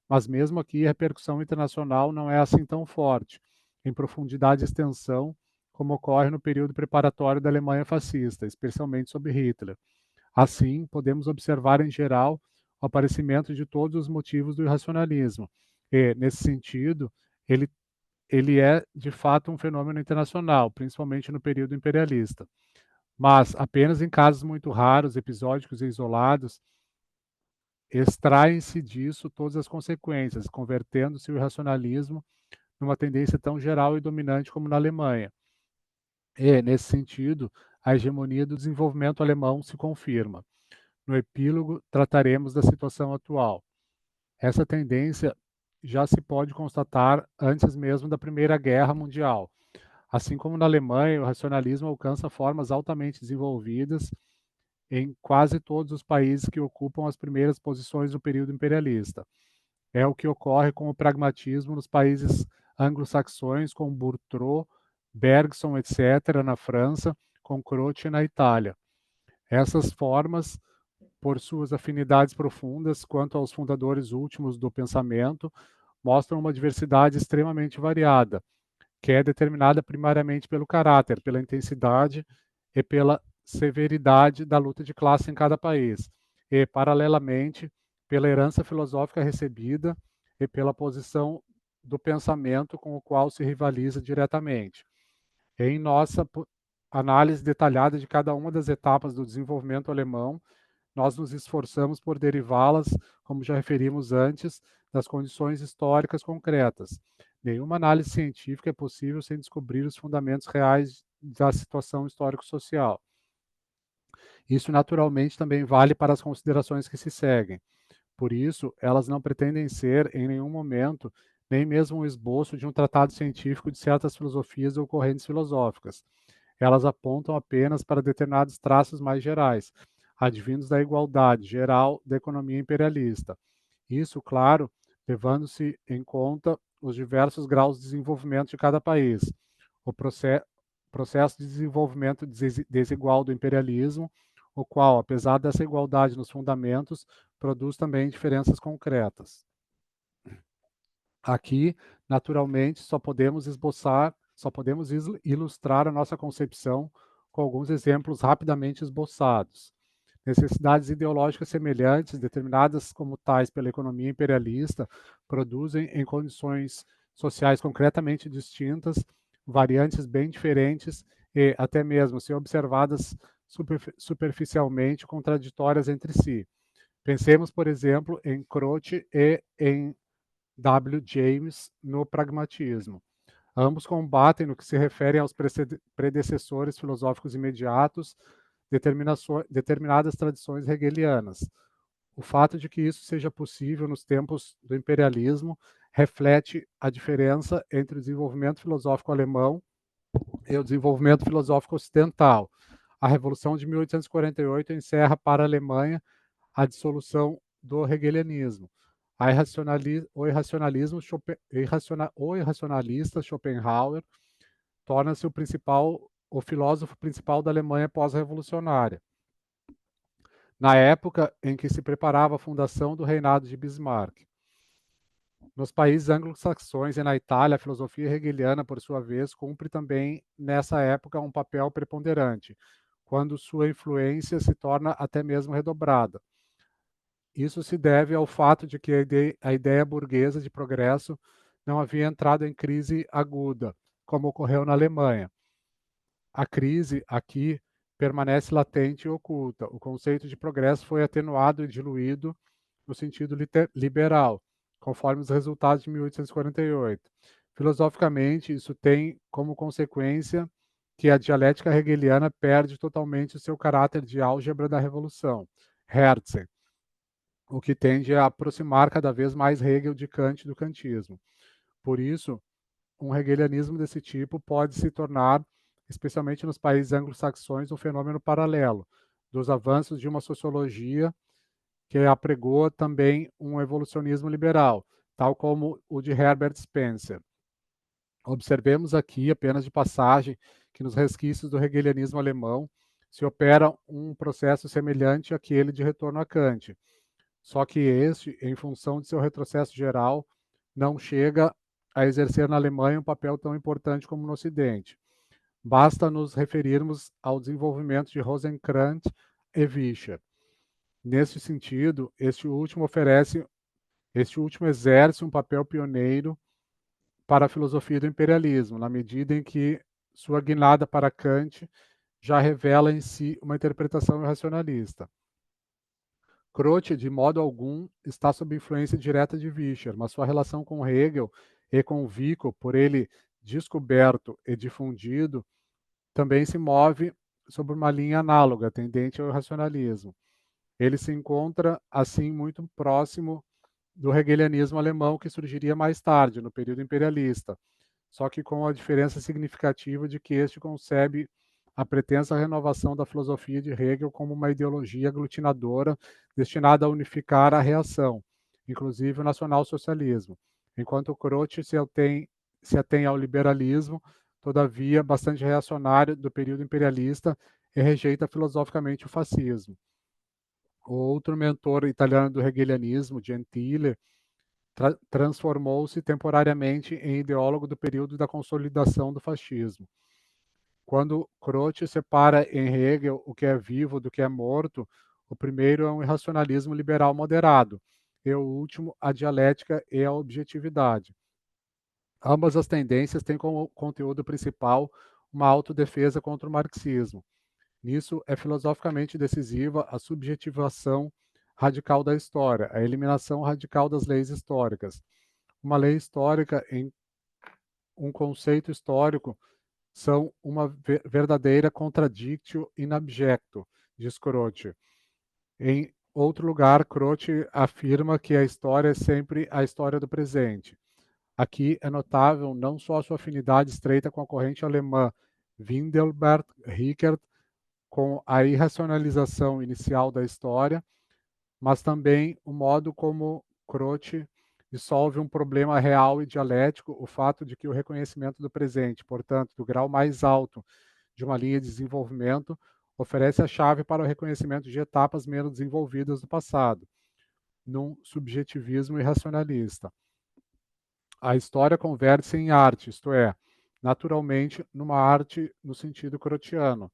Mas mesmo aqui a repercussão internacional não é assim tão forte, em profundidade e extensão, como ocorre no período preparatório da Alemanha fascista, especialmente sob Hitler. Assim, podemos observar em geral o aparecimento de todos os motivos do irracionalismo, e, nesse sentido, ele é de fato um fenômeno internacional, principalmente no período imperialista. Mas apenas em casos muito raros, episódicos e isolados, extraem-se disso todas as consequências, convertendo-se o irracionalismo numa tendência tão geral e dominante como na Alemanha. E, nesse sentido, a hegemonia do desenvolvimento alemão se confirma. No epílogo, trataremos da situação atual. Essa tendência já se pode constatar antes mesmo da Primeira Guerra Mundial. Assim como na Alemanha, o racionalismo alcança formas altamente desenvolvidas em quase todos os países que ocupam as primeiras posições do período imperialista. É o que ocorre com o pragmatismo nos países anglo-saxões, com Bourdieu, Bergson, etc., na França, com Croce na Itália. Essas formas, por suas afinidades profundas quanto aos fundadores últimos do pensamento, mostram uma diversidade extremamente variada, que é determinada primariamente pelo caráter, pela intensidade e pela severidade da luta de classe em cada país, e, paralelamente, pela herança filosófica recebida e pela posição do pensamento com o qual se rivaliza diretamente. Em nossa análise detalhada de cada uma das etapas do desenvolvimento alemão, nós nos esforçamos por derivá-las, como já referimos antes, das condições históricas concretas. Nenhuma análise científica é possível sem descobrir os fundamentos reais da situação histórico-social. Isso, naturalmente, também vale para as considerações que se seguem. Por isso, elas não pretendem ser, em nenhum momento, nem mesmo um esboço de um tratado científico de certas filosofias ou correntes filosóficas. Elas apontam apenas para determinados traços mais gerais, advindos da igualdade geral da economia imperialista. Isso, claro, levando-se em conta os diversos graus de desenvolvimento de cada país, o processo de desenvolvimento desigual do imperialismo, o qual, apesar dessa igualdade nos fundamentos, produz também diferenças concretas. Aqui, naturalmente, só podemos ilustrar a nossa concepção com alguns exemplos rapidamente esboçados. Necessidades ideológicas semelhantes, determinadas como tais pela economia imperialista, produzem em condições sociais concretamente distintas, variantes bem diferentes e, até mesmo, se observadas superficialmente, contraditórias entre si. Pensemos, por exemplo, em Croce e em W. James no pragmatismo. Ambos combatem no que se refere aos predecessores filosóficos imediatos determinadas tradições hegelianas. O fato de que isso seja possível nos tempos do imperialismo reflete a diferença entre o desenvolvimento filosófico alemão e o desenvolvimento filosófico ocidental. A Revolução de 1848 encerra para a Alemanha a dissolução do hegelianismo. O irracionalista Schopenhauer torna-se o filósofo principal da Alemanha pós-revolucionária. Na época em que se preparava a fundação do reinado de Bismarck. Nos países anglo-saxões e na Itália, a filosofia hegeliana, por sua vez, cumpre também nessa época um papel preponderante, quando sua influência se torna até mesmo redobrada. Isso se deve ao fato de que a ideia burguesa de progresso não havia entrado em crise aguda, como ocorreu na Alemanha. A crise, aqui, permanece latente e oculta. O conceito de progresso foi atenuado e diluído no sentido liberal, conforme os resultados de 1848. Filosoficamente, isso tem como consequência que a dialética hegeliana perde totalmente o seu caráter de álgebra da revolução, Herzen, o que tende a aproximar cada vez mais Hegel de Kant e do kantismo. Por isso, um hegelianismo desse tipo pode se tornar, especialmente nos países anglo-saxões, um fenômeno paralelo dos avanços de uma sociologia que apregoa também um evolucionismo liberal, tal como o de Herbert Spencer. Observemos aqui, apenas de passagem, que nos resquícios do hegelianismo alemão se opera um processo semelhante àquele de retorno a Kant, só que este, em função de seu retrocesso geral, não chega a exercer na Alemanha um papel tão importante como no Ocidente. Basta nos referirmos ao desenvolvimento de Rosenkranz e Vischer. Nesse sentido, este último exerce um papel pioneiro para a filosofia do imperialismo, na medida em que sua guinada para Kant já revela em si uma interpretação racionalista. Croce, de modo algum, está sob influência direta de Vischer, mas sua relação com Hegel e com Vico, por ele descoberto e difundido, também se move sobre uma linha análoga, tendente ao racionalismo. Ele se encontra, assim, muito próximo do hegelianismo alemão que surgiria mais tarde, no período imperialista, só que com a diferença significativa de que este concebe a pretensa renovação da filosofia de Hegel como uma ideologia aglutinadora destinada a unificar a reação, inclusive o nacionalsocialismo, enquanto Croce se atém ao liberalismo, todavia bastante reacionário do período imperialista e rejeita filosoficamente o fascismo. O outro mentor italiano do hegelianismo, Gentile, transformou-se temporariamente em ideólogo do período da consolidação do fascismo. Quando Croce separa em Hegel o que é vivo do que é morto, o primeiro é um irracionalismo liberal moderado, e o último a dialética e a objetividade. Ambas as tendências têm como conteúdo principal uma autodefesa contra o marxismo. Nisso é filosoficamente decisiva a subjetivação radical da história, a eliminação radical das leis históricas. Uma lei histórica, em um conceito histórico são uma verdadeira contradictio in abjecto, diz Croce. Em outro lugar, Croce afirma que a história é sempre a história do presente. Aqui é notável não só a sua afinidade estreita com a corrente alemã Windelbert Rickert, com a irracionalização inicial da história, mas também o modo como Croce dissolve um problema real e dialético, o fato de que o reconhecimento do presente, portanto, do grau mais alto de uma linha de desenvolvimento, oferece a chave para o reconhecimento de etapas menos desenvolvidas do passado, num subjetivismo irracionalista. A história converte-se em arte, isto é, naturalmente, numa arte no sentido crotiano,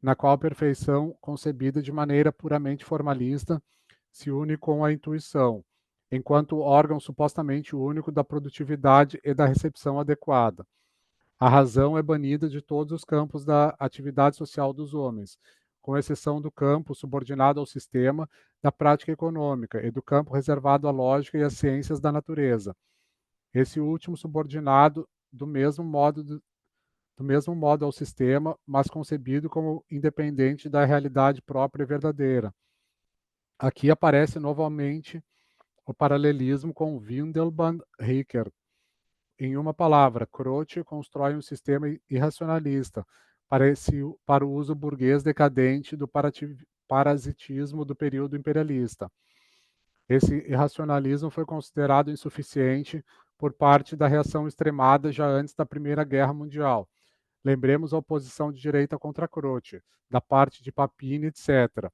na qual a perfeição, concebida de maneira puramente formalista, se une com a intuição, enquanto órgão supostamente único da produtividade e da recepção adequada. A razão é banida de todos os campos da atividade social dos homens, com exceção do campo subordinado ao sistema da prática econômica e do campo reservado à lógica e às ciências da natureza. Esse último subordinado do mesmo modo ao sistema, mas concebido como independente da realidade própria e verdadeira. Aqui aparece novamente o paralelismo com Windelband Rickert. Em uma palavra, Croce constrói um sistema irracionalista para o uso burguês decadente do parasitismo do período imperialista. Esse irracionalismo foi considerado insuficiente por parte da reação extremada já antes da Primeira Guerra Mundial. Lembremos a oposição de direita contra Croce, da parte de Papini, etc.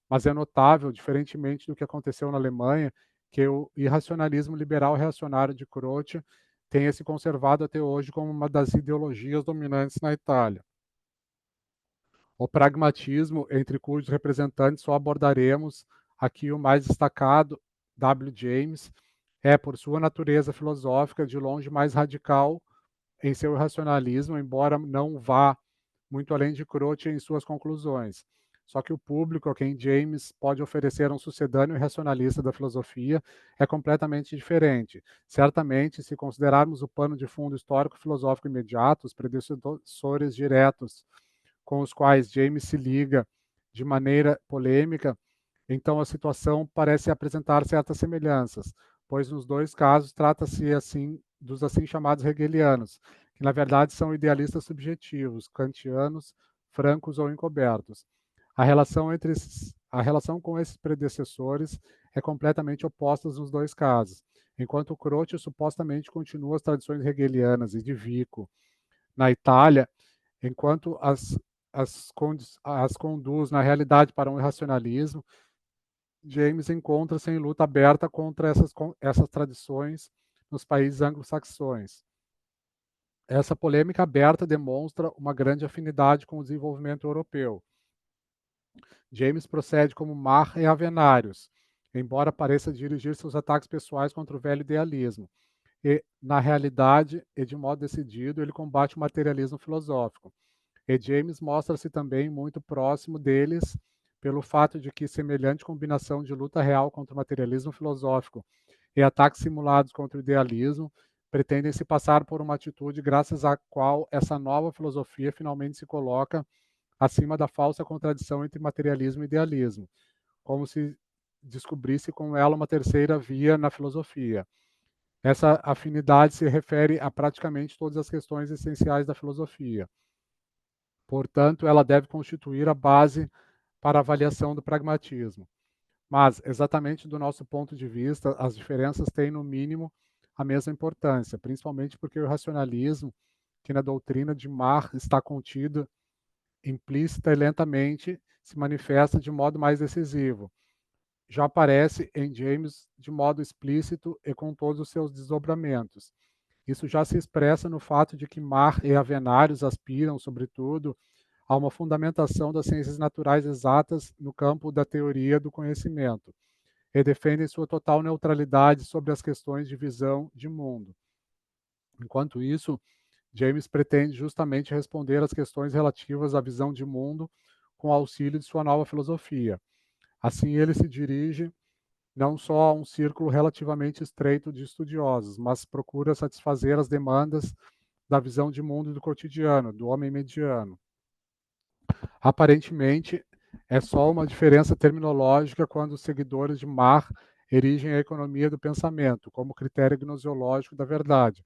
Mas é notável, diferentemente do que aconteceu na Alemanha, que o irracionalismo liberal reacionário de Croce tenha se conservado até hoje como uma das ideologias dominantes na Itália. O pragmatismo, entre cujos representantes só abordaremos aqui o mais destacado, W. James, é, por sua natureza filosófica, de longe mais radical em seu irracionalismo, embora não vá muito além de Croce em suas conclusões. Só que o público a quem James pode oferecer um sucedâneo irracionalista da filosofia é completamente diferente. Certamente, se considerarmos o pano de fundo histórico-filosófico imediato, os predecessores diretos com os quais James se liga de maneira polêmica, então a situação parece apresentar certas semelhanças, pois nos dois casos trata-se assim dos assim chamados hegelianos, que na verdade são idealistas subjetivos, kantianos, francos ou encobertos. A relação com esses predecessores é completamente oposta nos dois casos. Enquanto Croce supostamente continua as tradições hegelianas e de Vico na Itália, enquanto as conduz, na realidade, para um irracionalismo, James encontra-se em luta aberta contra essas tradições nos países anglo-saxões. Essa polêmica aberta demonstra uma grande afinidade com o desenvolvimento europeu. James procede como Mar e Avenarius, embora pareça dirigir seus ataques pessoais contra o velho idealismo. E, na realidade, e de modo decidido, ele combate o materialismo filosófico. E James mostra-se também muito próximo deles pelo fato de que semelhante combinação de luta real contra o materialismo filosófico e ataques simulados contra o idealismo pretendem se passar por uma atitude graças à qual essa nova filosofia finalmente se coloca acima da falsa contradição entre materialismo e idealismo, como se descobrisse com ela uma terceira via na filosofia. Essa afinidade se refere a praticamente todas as questões essenciais da filosofia. Portanto, ela deve constituir a base para a avaliação do pragmatismo. Mas, exatamente do nosso ponto de vista, as diferenças têm, no mínimo, a mesma importância, principalmente porque o racionalismo, que na doutrina de Marx está contido implícita e lentamente, se manifesta de modo mais decisivo. Já aparece em James de modo explícito e com todos os seus desdobramentos. Isso já se expressa no fato de que Marx e Avenarius aspiram, sobretudo, a uma fundamentação das ciências naturais exatas no campo da teoria do conhecimento, e defendem sua total neutralidade sobre as questões de visão de mundo. Enquanto isso, James pretende justamente responder às questões relativas à visão de mundo com auxílio de sua nova filosofia. Assim, ele se dirige não só a um círculo relativamente estreito de estudiosos, mas procura satisfazer as demandas da visão de mundo do cotidiano, do homem mediano. Aparentemente, é só uma diferença terminológica quando os seguidores de Marx erigem a economia do pensamento como critério gnoseológico da verdade,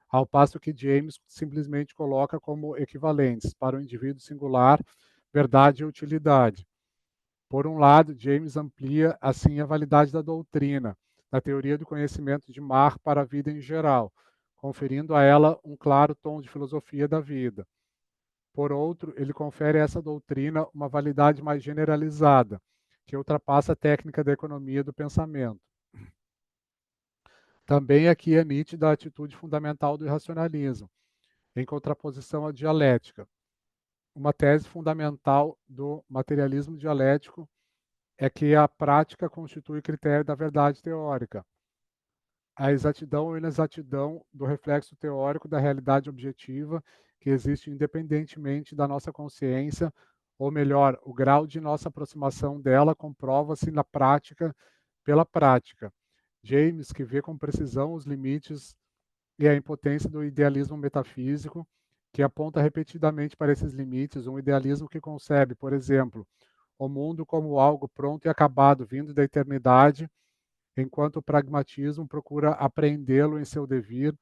ao passo que James simplesmente coloca como equivalentes para o indivíduo singular verdade e utilidade. Por um lado, James amplia assim a validade da doutrina, da teoria do conhecimento de Marx para a vida em geral, conferindo a ela um claro tom de filosofia da vida. Por outro, ele confere a essa doutrina uma validade mais generalizada, que ultrapassa a técnica da economia do pensamento. Também aqui é nítida a atitude fundamental do irracionalismo, em contraposição à dialética. Uma tese fundamental do materialismo dialético é que a prática constitui critério da verdade teórica. A exatidão ou inexatidão do reflexo teórico da realidade objetiva que existe independentemente da nossa consciência, ou melhor, o grau de nossa aproximação dela comprova-se na prática pela prática. James, que vê com precisão os limites e a impotência do idealismo metafísico, que aponta repetidamente para esses limites, um idealismo que concebe, por exemplo, o mundo como algo pronto e acabado, vindo da eternidade, enquanto o pragmatismo procura apreendê-lo em seu devir,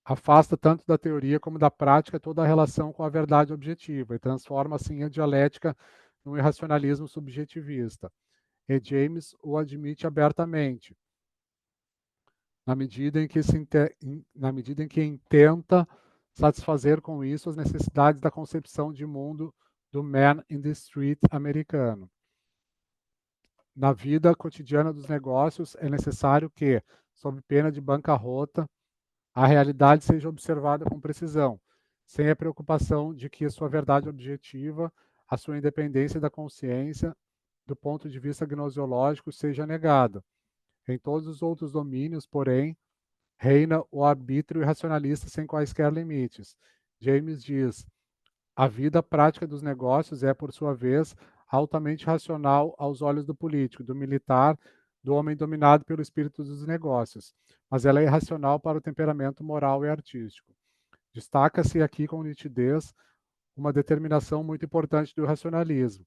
afasta tanto da teoria como da prática toda a relação com a verdade objetiva e transforma assim a dialética num irracionalismo subjetivista. E James o admite abertamente, na medida em que intenta satisfazer com isso as necessidades da concepção de mundo do man in the street americano. Na vida cotidiana dos negócios, é necessário que, sob pena de bancarrota, a realidade seja observada com precisão, sem a preocupação de que a sua verdade objetiva, a sua independência da consciência, do ponto de vista gnoseológico, seja negada. Em todos os outros domínios, porém, reina o arbítrio irracionalista sem quaisquer limites. James diz: a vida prática dos negócios é, por sua vez, altamente racional aos olhos do político, do militar, do homem dominado pelo espírito dos negócios, mas ela é irracional para o temperamento moral e artístico. Destaca-se aqui com nitidez uma determinação muito importante do racionalismo.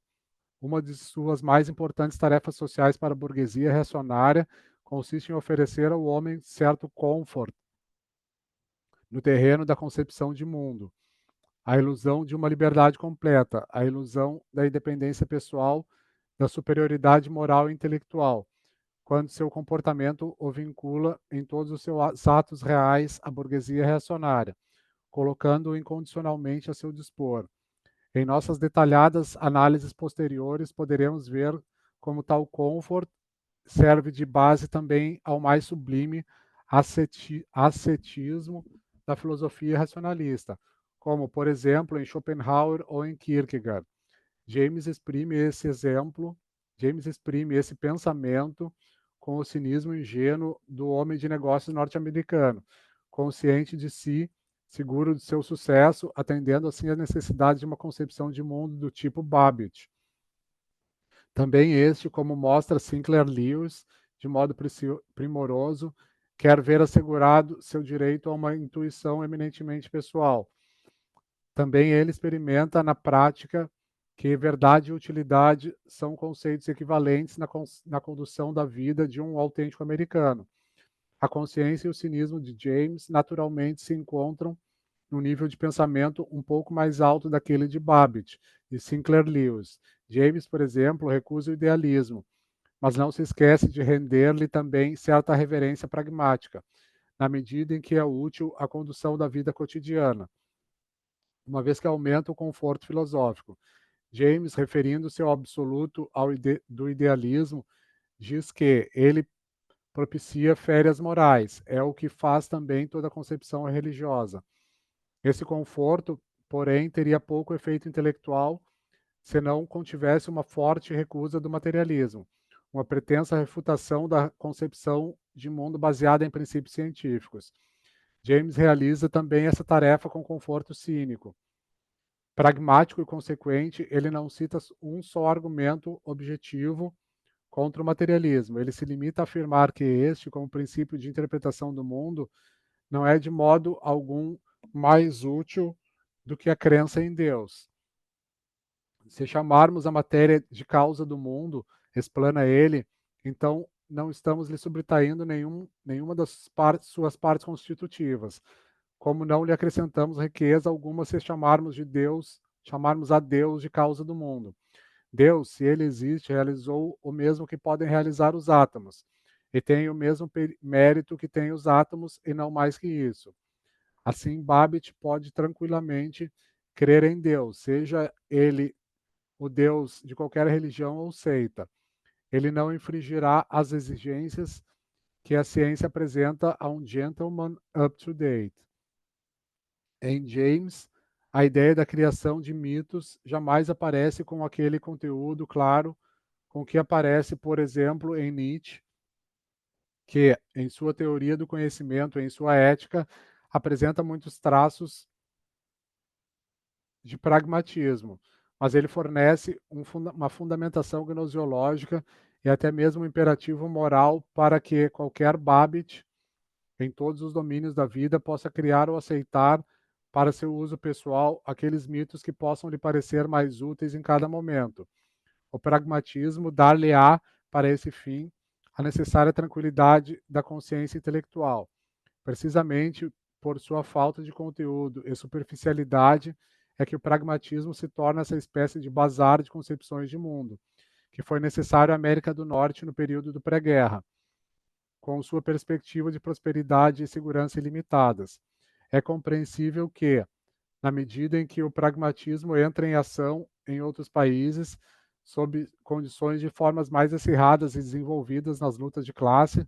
Uma de suas mais importantes tarefas sociais para a burguesia reacionária consiste em oferecer ao homem certo conforto no terreno da concepção de mundo, a ilusão de uma liberdade completa, a ilusão da independência pessoal, da superioridade moral e intelectual, quando seu comportamento o vincula em todos os seus atos reais à burguesia reacionária, colocando-o incondicionalmente a seu dispor. Em nossas detalhadas análises posteriores, poderemos ver como tal comfort serve de base também ao mais sublime ascetismo da filosofia racionalista, como, por exemplo, em Schopenhauer ou em Kierkegaard. James exprime esse pensamento com o cinismo ingênuo do homem de negócios norte-americano, consciente de si, seguro de seu sucesso, atendendo assim às necessidades de uma concepção de mundo do tipo Babbage. Também este, como mostra Sinclair Lewis, de modo primoroso, quer ver assegurado seu direito a uma intuição eminentemente pessoal. Também ele experimenta na prática que verdade e utilidade são conceitos equivalentes na condução da vida de um autêntico americano. A consciência e o cinismo de James naturalmente se encontram num nível de pensamento um pouco mais alto daquele de Babbitt e Sinclair Lewis. James, por exemplo, recusa o idealismo, mas não se esquece de render-lhe também certa reverência pragmática, na medida em que é útil à condução da vida cotidiana, uma vez que aumenta o conforto filosófico. James, referindo-se ao absoluto do idealismo, diz que ele propicia férias morais, é o que faz também toda a concepção religiosa. Esse conforto, porém, teria pouco efeito intelectual se não contivesse uma forte recusa do materialismo, uma pretensa refutação da concepção de mundo baseada em princípios científicos. James realiza também essa tarefa com conforto cínico. Pragmático e consequente, ele não cita um só argumento objetivo contra o materialismo. Ele se limita a afirmar que este, como princípio de interpretação do mundo, não é de modo algum mais útil do que a crença em Deus. Se chamarmos a matéria de causa do mundo, explana ele, então não estamos lhe subtraindo nenhuma das suas partes constitutivas, como não lhe acrescentamos riqueza alguma se chamarmos a Deus de causa do mundo. Deus, se ele existe, realizou o mesmo que podem realizar os átomos, e tem o mesmo mérito que têm os átomos, e não mais que isso. Assim, Babbitt pode tranquilamente crer em Deus, seja ele o Deus de qualquer religião ou seita. Ele não infringirá as exigências que a ciência apresenta a um gentleman up to date. Em James, a ideia da criação de mitos jamais aparece com aquele conteúdo claro com que aparece, por exemplo, em Nietzsche, que, em sua teoria do conhecimento, em sua ética, apresenta muitos traços de pragmatismo, mas ele fornece uma fundamentação gnoseológica e até mesmo um imperativo moral para que qualquer Babbitt, em todos os domínios da vida, possa criar ou aceitar para seu uso pessoal aqueles mitos que possam lhe parecer mais úteis em cada momento. O pragmatismo dar-lhe-á, para esse fim, a necessária tranquilidade da consciência intelectual. Precisamente por sua falta de conteúdo e superficialidade é que o pragmatismo se torna essa espécie de bazar de concepções de mundo, que foi necessário à América do Norte no período do pré-guerra, com sua perspectiva de prosperidade e segurança ilimitadas. É compreensível que, na medida em que o pragmatismo entra em ação em outros países, sob condições de formas mais acirradas e desenvolvidas nas lutas de classe,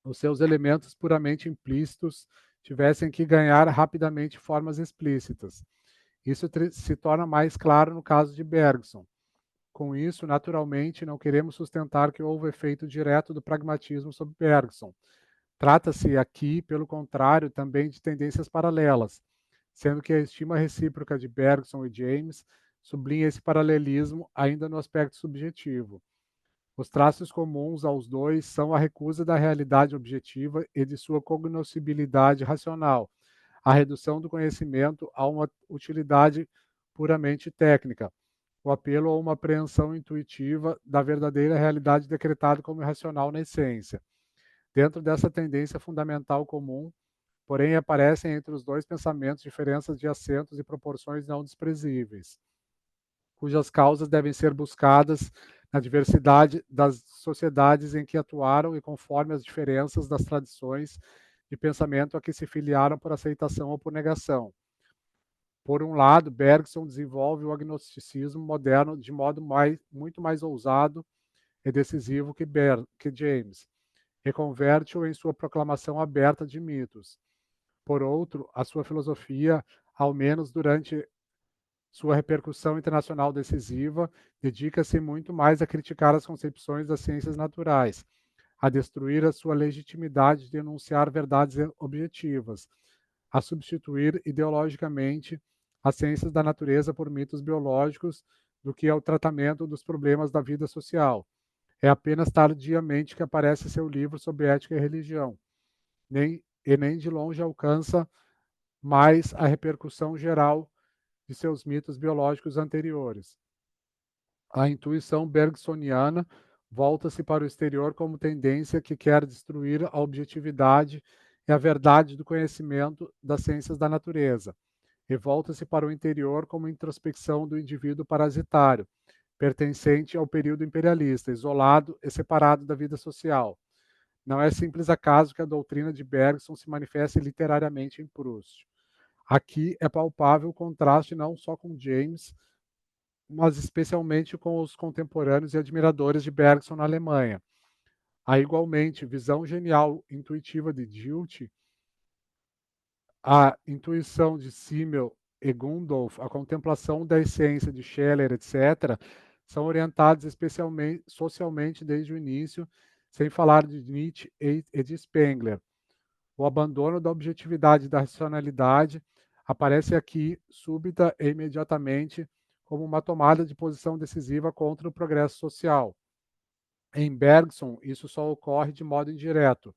os seus elementos puramente implícitos tivessem que ganhar rapidamente formas explícitas. Isso se torna mais claro no caso de Bergson. Com isso, naturalmente, não queremos sustentar que houve efeito direto do pragmatismo sobre Bergson. Trata-se aqui, pelo contrário, também de tendências paralelas, sendo que a estima recíproca de Bergson e James sublinha esse paralelismo ainda no aspecto subjetivo. Os traços comuns aos dois são a recusa da realidade objetiva e de sua cognoscibilidade racional, a redução do conhecimento a uma utilidade puramente técnica, o apelo a uma apreensão intuitiva da verdadeira realidade decretada como irracional na essência. Dentro dessa tendência fundamental comum, porém, aparecem entre os dois pensamentos diferenças de acentos e proporções não desprezíveis, cujas causas devem ser buscadas na diversidade das sociedades em que atuaram e conforme as diferenças das tradições de pensamento a que se filiaram por aceitação ou por negação. Por um lado, Bergson desenvolve o agnosticismo moderno de modo muito mais ousado e decisivo que James, e converte-o em sua proclamação aberta de mitos. Por outro, a sua filosofia, ao menos durante sua repercussão internacional decisiva, dedica-se muito mais a criticar as concepções das ciências naturais, a destruir a sua legitimidade de enunciar verdades objetivas, a substituir ideologicamente as ciências da natureza por mitos biológicos do que ao tratamento dos problemas da vida social. É apenas tardiamente que aparece seu livro sobre ética e religião, nem de longe alcança mais a repercussão geral de seus mitos biológicos anteriores. A intuição bergsoniana volta-se para o exterior como tendência que quer destruir a objetividade e a verdade do conhecimento das ciências da natureza, e volta-se para o interior como introspecção do indivíduo parasitário, pertencente ao período imperialista, isolado e separado da vida social. Não é simples acaso que a doutrina de Bergson se manifeste literariamente em Proust. Aqui é palpável o contraste não só com James, mas especialmente com os contemporâneos e admiradores de Bergson na Alemanha. A igualmente visão genial intuitiva de Dilthey, a intuição de Simmel e Gundolf, a contemplação da essência de Scheler, etc., são orientados especialmente socialmente desde o início, sem falar de Nietzsche e de Spengler. O abandono da objetividade e da racionalidade aparece aqui súbita e imediatamente como uma tomada de posição decisiva contra o progresso social. Em Bergson, isso só ocorre de modo indireto.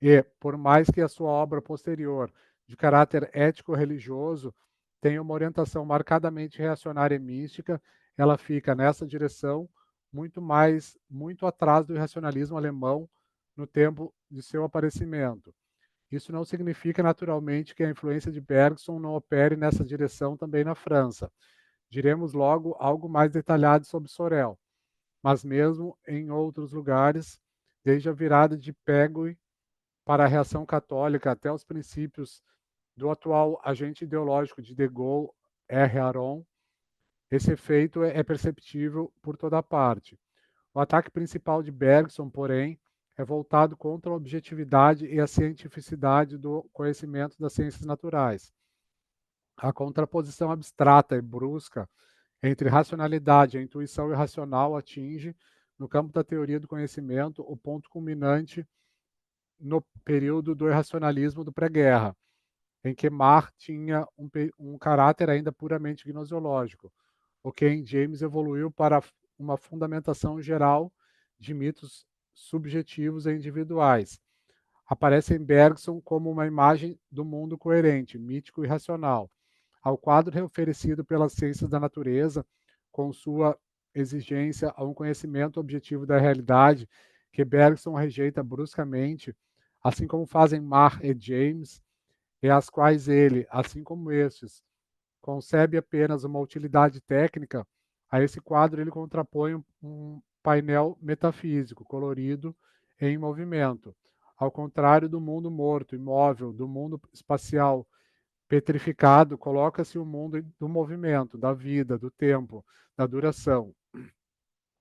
E, por mais que a sua obra posterior, de caráter ético-religioso, tenha uma orientação marcadamente reacionária e mística, ela fica nessa direção muito atrás do irracionalismo alemão no tempo de seu aparecimento. Isso não significa, naturalmente, que a influência de Bergson não opere nessa direção também na França. Diremos logo algo mais detalhado sobre Sorel, mas mesmo em outros lugares, desde a virada de Peggy para a reação católica até os princípios do atual agente ideológico de Gaulle, R. Aron, esse efeito é perceptível por toda parte. O ataque principal de Bergson, porém, é voltado contra a objetividade e a cientificidade do conhecimento das ciências naturais. A contraposição abstrata e brusca entre racionalidade e a intuição irracional atinge, no campo da teoria do conhecimento, o ponto culminante no período do irracionalismo do pré-guerra, em que Marx tinha um caráter ainda puramente gnoseológico, o que em James evoluiu para uma fundamentação geral de mitos subjetivos e individuais. Aparece em Bergson como uma imagem do mundo coerente, mítico e racional. Ao quadro oferecido pelas ciências da natureza, com sua exigência a um conhecimento objetivo da realidade, que Bergson rejeita bruscamente, assim como fazem Marx e James, e às quais ele, assim como estes, concebe apenas uma utilidade técnica, a esse quadro ele contrapõe um painel metafísico, colorido e em movimento. Ao contrário do mundo morto, imóvel, do mundo espacial petrificado, coloca-se o mundo do movimento, da vida, do tempo, da duração.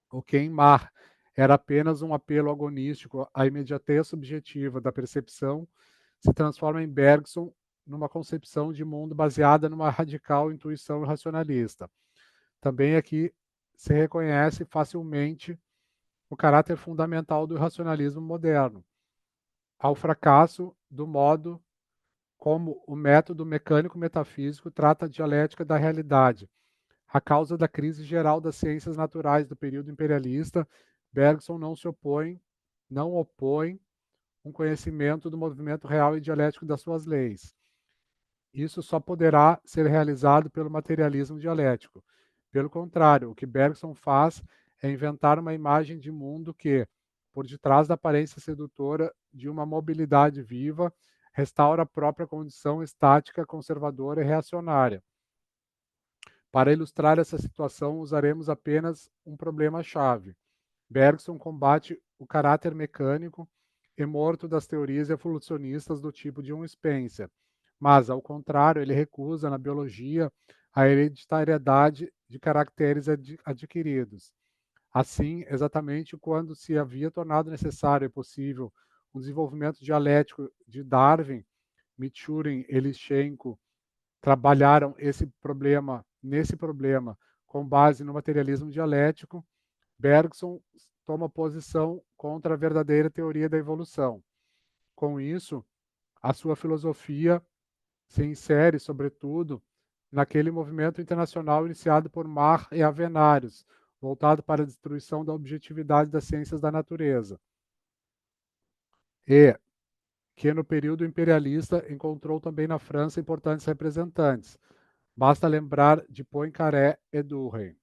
O que em Mar era apenas um apelo agonístico à imediatez subjetiva da percepção, se transforma em Bergson numa concepção de mundo baseada numa radical intuição racionalista. Também aqui se reconhece facilmente o caráter fundamental do racionalismo moderno, ao fracasso do modo como o método mecânico-metafísico trata a dialética da realidade. A causa da crise geral das ciências naturais do período imperialista, Bergson não opõe um conhecimento do movimento real e dialético das suas leis. Isso só poderá ser realizado pelo materialismo dialético. Pelo contrário, o que Bergson faz é inventar uma imagem de mundo que, por detrás da aparência sedutora de uma mobilidade viva, restaura a própria condição estática, conservadora e reacionária. Para ilustrar essa situação, usaremos apenas um problema-chave. Bergson combate o caráter mecânico e morto das teorias evolucionistas do tipo de Spencer, mas, ao contrário, ele recusa na biologia a hereditariedade de caracteres adquiridos. Assim, exatamente quando se havia tornado necessário e possível o desenvolvimento dialético de Darwin, Michurin e Lishchenko trabalharam nesse problema com base no materialismo dialético, Bergson toma posição contra a verdadeira teoria da evolução. Com isso, a sua filosofia se insere, sobretudo, naquele movimento internacional iniciado por Marx e Avenarius, voltado para a destruição da objetividade das ciências da natureza, e que no período imperialista encontrou também na França importantes representantes. Basta lembrar de Poincaré e Durkheim.